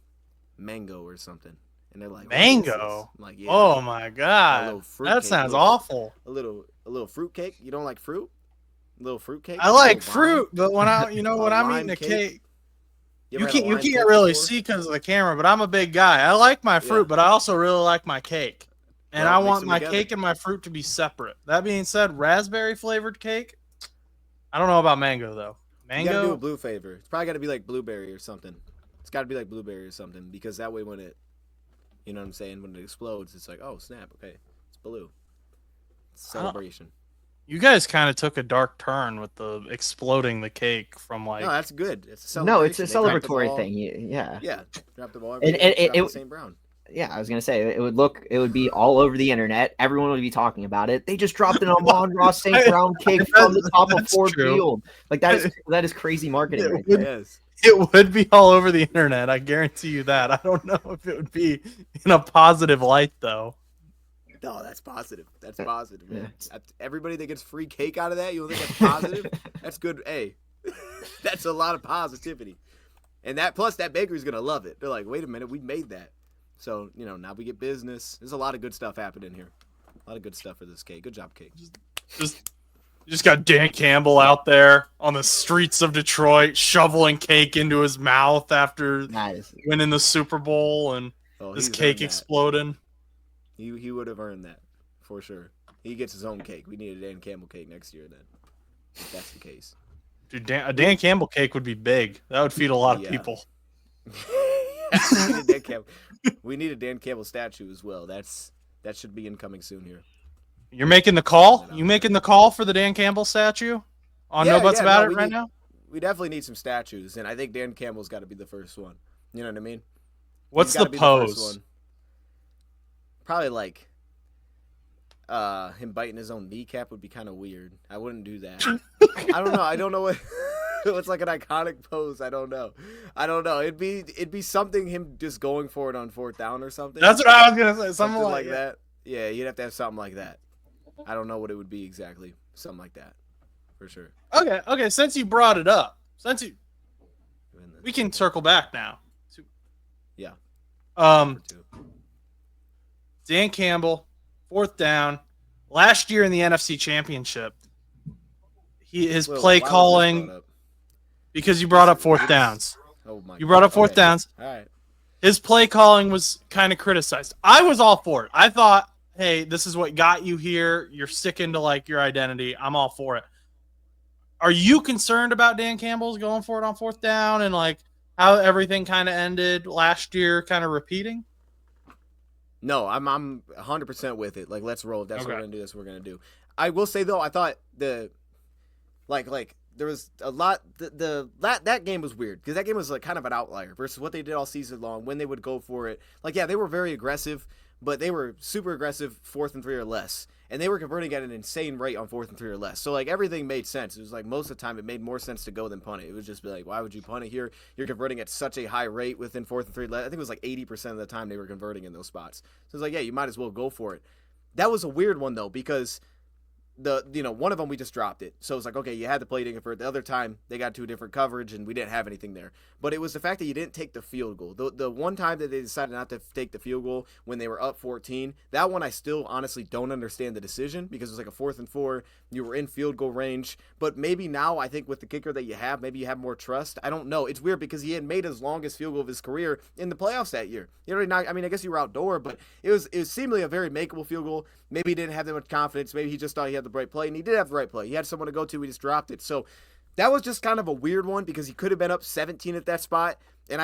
B: mango or something. And they're like,
A: mango.
B: Like, yeah.
A: Oh my god, that sounds awful.
B: A little fruit cake. You don't like fruit? A little fruit cake.
A: I like fruit, but when I'm eating a cake, you can't really see because of the camera. But I'm a big guy. I like my fruit, but I also really like my cake, and I want my cake and my fruit to be separate. That being said, raspberry flavored cake. I don't know about mango though. Mango.
B: You gotta do a blue flavor. It's probably got to be like blueberry or something. It's got to be like blueberry or something because that way when it, you know what I'm saying, when it explodes, it's like, oh snap, okay, it's blue. It's celebration.
A: You guys kind of took a dark turn with the exploding the cake from like.
B: No, that's good. It's a
C: no, it's a
B: celebratory
C: thing. Yeah.
B: Yeah. Drop the ball.
C: And it
B: St. Brown.
C: Yeah, I was gonna say it would be all over the internet. Everyone would be talking about it. They just dropped an Amon Ross St. Brown cake from the top of Ford Field. Like that is crazy marketing. Right there.
A: It would be all over the internet. I guarantee you that. I don't know if it would be in a positive light though.
B: No, that's positive. That's positive, man. Yeah. Everybody that gets free cake out of that, you don't think that's positive? That's good. Hey, that's a lot of positivity. And that plus that bakery's gonna love it. They're like, wait a minute, we made that. So, now we get business. There's a lot of good stuff happening here. A lot of good stuff for this cake. Good job, cake.
A: Just got Dan Campbell out there on the streets of Detroit shoveling cake into his mouth after winning the Super Bowl and his cake exploding.
B: He would have earned that for sure. He gets his own cake. We need a Dan Campbell cake next year then. If that's the case.
A: Dude, a Dan Campbell cake would be big. That would feed a lot of people.
B: We need a Dan Campbell statue as well. That should be incoming soon here.
A: You're making the call? You making the call for the Dan Campbell statue? No buts about it right now?
B: We definitely need some statues, and I think Dan Campbell's got to be the first one. You know what I mean?
A: What's the pose?
B: Probably like him biting his own kneecap would be kind of weird. I wouldn't do that. I don't know what what's like an iconic pose. I don't know. It'd be something him just going for it on fourth down or something.
A: That's what I was gonna say. Something
B: like that. Yeah, you'd have to have something like that. I don't know what it would be exactly. Something like that, for sure.
A: Okay. Since you brought it up, we can circle back now.
B: Yeah.
A: Dan Campbell, fourth down. Last year in the NFC Championship, his play calling, because you brought up fourth downs.
B: Oh my!
A: You brought up fourth downs.
B: All right.
A: His play calling was kind of criticized. I was all for it. I thought, hey, this is what got you here. You're sticking to like your identity. I'm all for it. Are you concerned about Dan Campbell's going for it on fourth down and like how everything kind of ended last year, kind of repeating?
B: No, I'm 100% with it. Like, let's roll. That's what we're gonna do. That's what we're gonna do. I will say though, I thought there was a lot. That game was weird because that game was like kind of an outlier versus what they did all season long when they would go for it. Like, yeah, they were very aggressive, but they were super aggressive 4th and 3 or less, and they were converting at an insane rate on 4th and 3 or less. So like everything made sense. It was like most of the time it made more sense to go than punt it. It would just be like, why would you punt it here? You're converting at such a high rate within 4th and 3. I think it was like 80% of the time they were converting in those spots. So it's like, yeah, you might as well go for it. That was a weird one though because one of them we just dropped it. So it's like, okay, you had to play to convert. The other time they got to a different coverage and we didn't have anything there. But it was the fact that you didn't take the field goal. The one time that they decided not to take the field goal when they were up 14, that one I still honestly don't understand the decision because it was like a 4th and 4. You were in field goal range. But maybe now I think with the kicker that you have, maybe you have more trust. I don't know. It's weird because he had made his longest field goal of his career in the playoffs that year. I guess you were outdoor, but it was seemingly a very makeable field goal. Maybe he didn't have that much confidence. Maybe he just thought he had the right play, and he did have the right play. He had someone to go to. He just dropped it. So that was just kind of a weird one because he could have been up 17 at that spot, and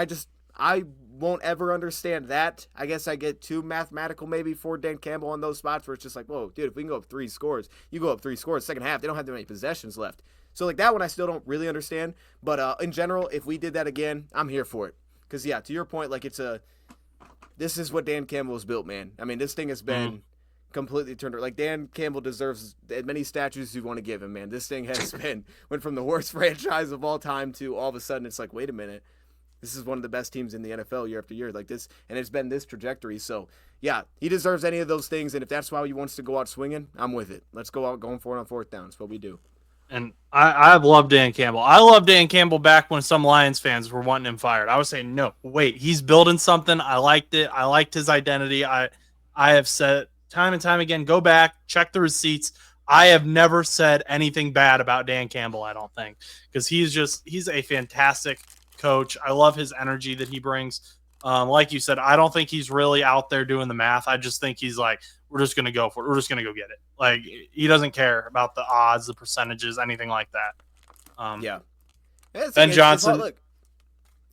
B: I won't ever understand that. I guess I get too mathematical maybe for Dan Campbell on those spots where it's just like, whoa, dude, if we can go up 3 scores, you go up 3 scores. Second half, they don't have that many possessions left. So like that one I still don't really understand. But in general, if we did that again, I'm here for it. Because yeah, to your point, like this is what Dan Campbell was built, man. I mean, this thing has been completely turned around. Like Dan Campbell deserves as many statues as you want to give him, man. This thing has went from the worst franchise of all time to all of a sudden it's like, wait a minute, this is one of the best teams in the NFL year after year, like this, and it's been this trajectory. So yeah, he deserves any of those things, and if that's why he wants to go out swinging, I'm with it. Let's go out going for it on fourth down. That's what we do.
A: And I've loved Dan Campbell. I loved Dan Campbell back when some Lions fans were wanting him fired. I was saying, no, wait, he's building something. I liked it. I liked his identity. I have said time and time again, go back, check the receipts. I have never said anything bad about Dan Campbell, I don't think, because he's a fantastic coach. I love his energy that he brings. Like you said, I don't think he's really out there doing the math. I just think he's like, we're just going to go for it. We're just going to go get it. Like, he doesn't care about the odds, the percentages, anything like that.
B: Yeah.
A: Ben Johnson.
B: Look,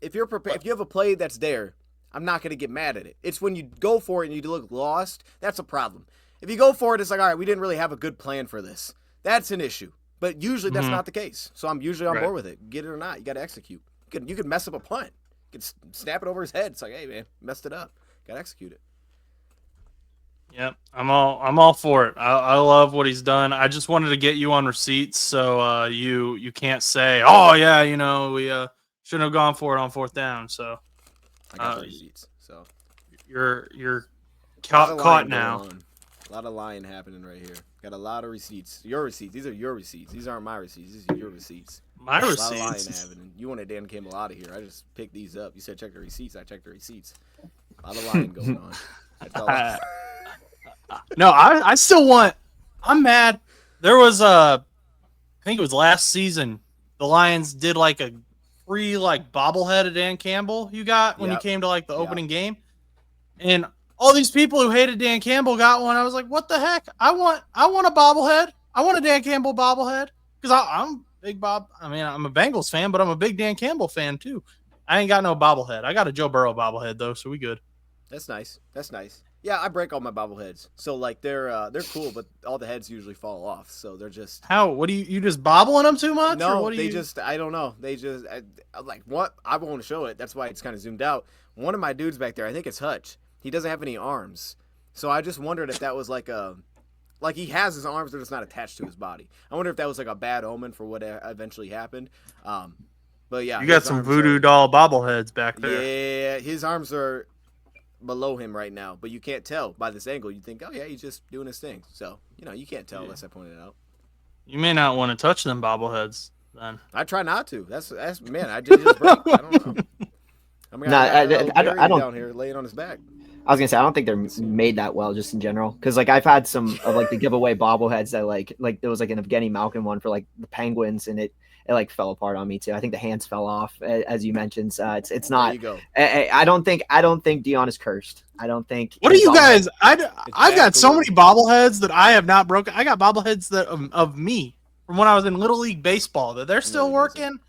B: if you're prepared, if you have a play that's there, I'm not going to get mad at it. It's when you go for it and you look lost, that's a problem. If you go for it, it's like, all right, we didn't really have a good plan for this. That's an issue. But usually that's not the case. So I'm usually on board with it. Get it or not, you got to execute. You could mess up a punt. You could snap it over his head. It's like, hey, man, messed it up. Got to execute it.
A: Yep, I'm all for it. I love what he's done. I just wanted to get you on receipts, so you can't say, oh yeah, we shouldn't have gone for it on fourth down. So
B: I got the receipts. So
A: you're caught now.
B: A lot of lying happening right here. Got a lot of receipts. Your receipts. These are your receipts. These aren't my receipts. These are your receipts.
A: My receipts.
B: A lot of lying happening. You wanted Dan Campbell out of here. I just picked these up. You said check the receipts. I checked the receipts. A lot of lying going on. That's all.
A: No, I still want. I'm mad. There was I think it was last season. The Lions did like a free bobblehead of Dan Campbell you got when you came to the opening game, and all these people who hated Dan Campbell got one. I was like, what the heck? I want a bobblehead. I want a Dan Campbell bobblehead because I'm big Bob. I mean, I'm a Bengals fan, but I'm a big Dan Campbell fan too. I ain't got no bobblehead. I got a Joe Burrow bobblehead though, so we good.
B: That's nice. That's nice. Yeah, I break all my bobbleheads. So they're cool, but all the heads usually fall off. So they're just
A: how? What do you just bobbling them too much?
B: No,
A: or what do
B: they just I don't know. They just what I won't show it. That's why it's kind of zoomed out. One of my dudes back there, I think it's Hutch. He doesn't have any arms, so I just wondered if that was like he has his arms, they're just not attached to his body. I wonder if that was like a bad omen for what eventually happened. But yeah,
A: you got some voodoo doll bobbleheads back there.
B: Yeah, his arms are below him right now, but you can't tell by this angle. You think, oh yeah, he's just doing his thing. So you can't tell unless I point it out.
A: You may not want to touch them bobbleheads then.
B: I try not to. That's man. I just break. I don't know. I don't down here laying on his back.
C: I was gonna say I don't think they're made that well just in general because I've had some of the giveaway bobbleheads that like there was an Evgeny Malkin one for the Penguins and it fell apart on me too. I think the hands fell off as you mentioned. So it's not.
B: There you go.
C: I don't think Dion is cursed. I don't think.
A: What are you guys? I've got so many bobbleheads that I have not broken. I got bobbleheads of me from when I was in Little League baseball that they're still working.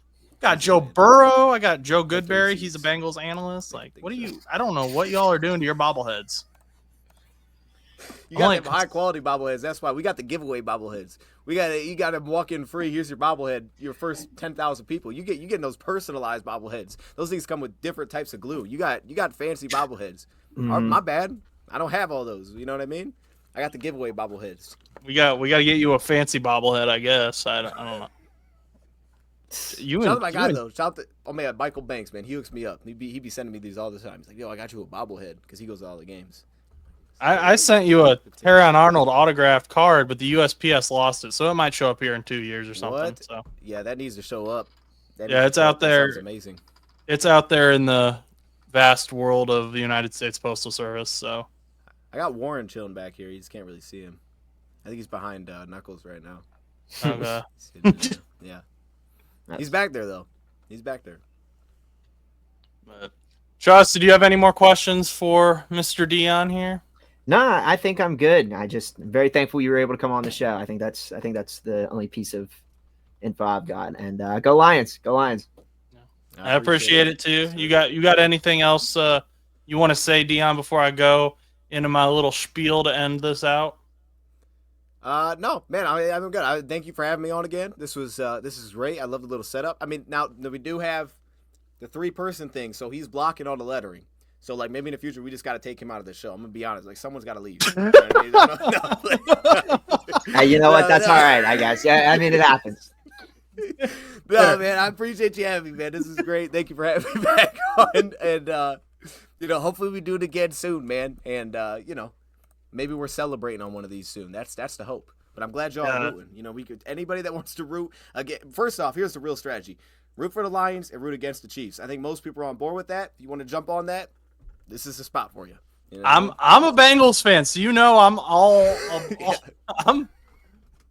A: Got Joe Burrow. I got Joe Goodberry. He's a Bengals analyst. What do you? I don't know what y'all are doing to your bobbleheads.
B: You got them high quality bobbleheads. That's why we got the giveaway bobbleheads. You got them walk in free. Here's your bobblehead. Your first 10,000 people. You getting those personalized bobbleheads. Those things come with different types of glue. You got fancy bobbleheads. My bad. I don't have all those. You know what I mean? I got the giveaway bobbleheads.
A: We got to get you a fancy bobblehead. I guess. I don't know.
B: Shout out to my guy though. Shout out to man, Michael Banks, man. He hooks me up. He be sending me these all the time. He's like, yo, I got you a bobblehead because he goes to all the games. So,
A: I sent you a Terran Arnold autographed card, but the USPS lost it, so it might show up here in 2 years or something.
B: What?
A: So
B: yeah, that needs to show up.
A: It's out there.
B: It's amazing.
A: It's out there in the vast world of the United States Postal Service. So
B: I got Warren chilling back here. You just can't really see him. I think he's behind Knuckles right now.
A: Okay.
B: Yeah. He's back there, though. He's back there.
A: But, Chus, do you have any more questions for Mr. Dion here?
C: No, I think I'm good. I'm very thankful you were able to come on the show. I think that's the only piece of info I've got. And go Lions. Go Lions.
A: I appreciate it, too. You got anything else you want to say, Dion, before I go into my little spiel to end this out?
B: No, man, I'm good. Thank you for having me on again. This is great. I love the little setup. I mean, now we do have the 3-person thing. So he's blocking all the lettering. So like maybe in the future we just got to take him out of the show. I'm gonna be honest, like someone's got to leave. You know what I mean?
C: Hey, you know what? That's all right, I guess. Yeah, I mean it happens.
B: No, man, I appreciate you having me, man. This is great. Thank you for having me back on, and hopefully we do it again soon, man. And maybe we're celebrating on one of these soon. That's the hope. But I'm glad y'all are rooting. We could anybody that wants to root again. First off, here's the real strategy: root for the Lions and root against the Chiefs. I think most people are on board with that. If you want to jump on that, this is the spot for you.
A: I'm a Bengals fan, so I'm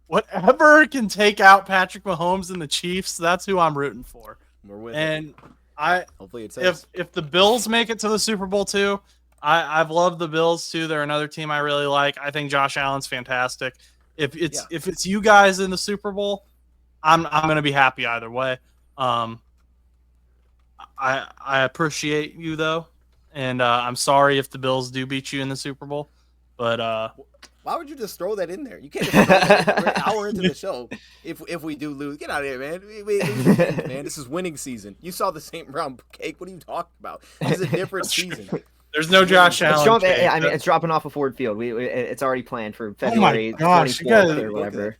A: whatever can take out Patrick Mahomes and the Chiefs. That's who I'm rooting for.
B: We're with
A: and
B: it. Hopefully it's
A: if the Bills make it to the Super Bowl too, I've loved the Bills too. They're another team I really like. I think Josh Allen's fantastic. If it's you guys in the Super Bowl, I'm gonna be happy either way. I appreciate you though, and I'm sorry if the Bills do beat you in the Super Bowl, but
B: why would you just throw that in there? You can't just throw that in. We're an hour into the show. If we do lose, get out of here, man. Man, this is winning season. You saw the St. Brown cake. What are you talking about? This is a different season.
A: There's no Josh Allen.
C: It's dropping off of Ford Field. It's already planned for February 24th or whatever.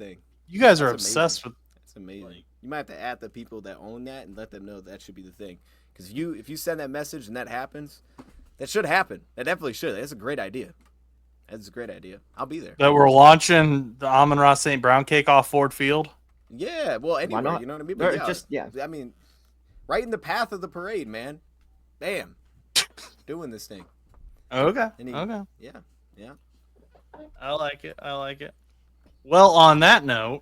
A: You guys are obsessed with.
B: That's amazing. You might have to add the people that own that and let them know that should be the thing. Because if you send that message and that happens, that should happen. That definitely should. That's a great idea. That's a great idea. I'll be there.
A: That we're launching the Amon-Ra St. Brown cake off Ford Field?
B: Yeah, well, anyway, you know what I mean? But I mean, right in the path of the parade, man. Bam. Doing this thing.
A: Okay.
B: Yeah.
A: I like it. Well, on that note,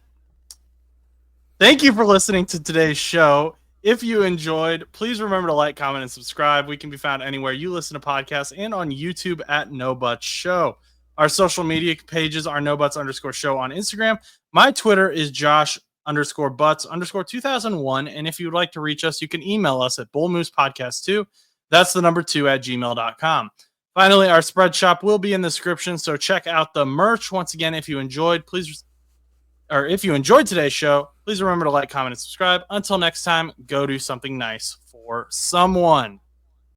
A: thank you for listening to today's show. If you enjoyed, please remember to like, comment, and subscribe. We can be found anywhere you listen to podcasts and on YouTube at No Butts Show. Our social media pages are NoButts_show on Instagram. My Twitter is Josh_Butts_2001. And if you'd like to reach us, you can email us at bullmoosepodcast2. That's the number 2 at gmail.com. Finally, our spread shop will be in the description, so check out the merch. Once again, if you enjoyed today's show, please remember to like, comment, and subscribe. Until next time, go do something nice for someone.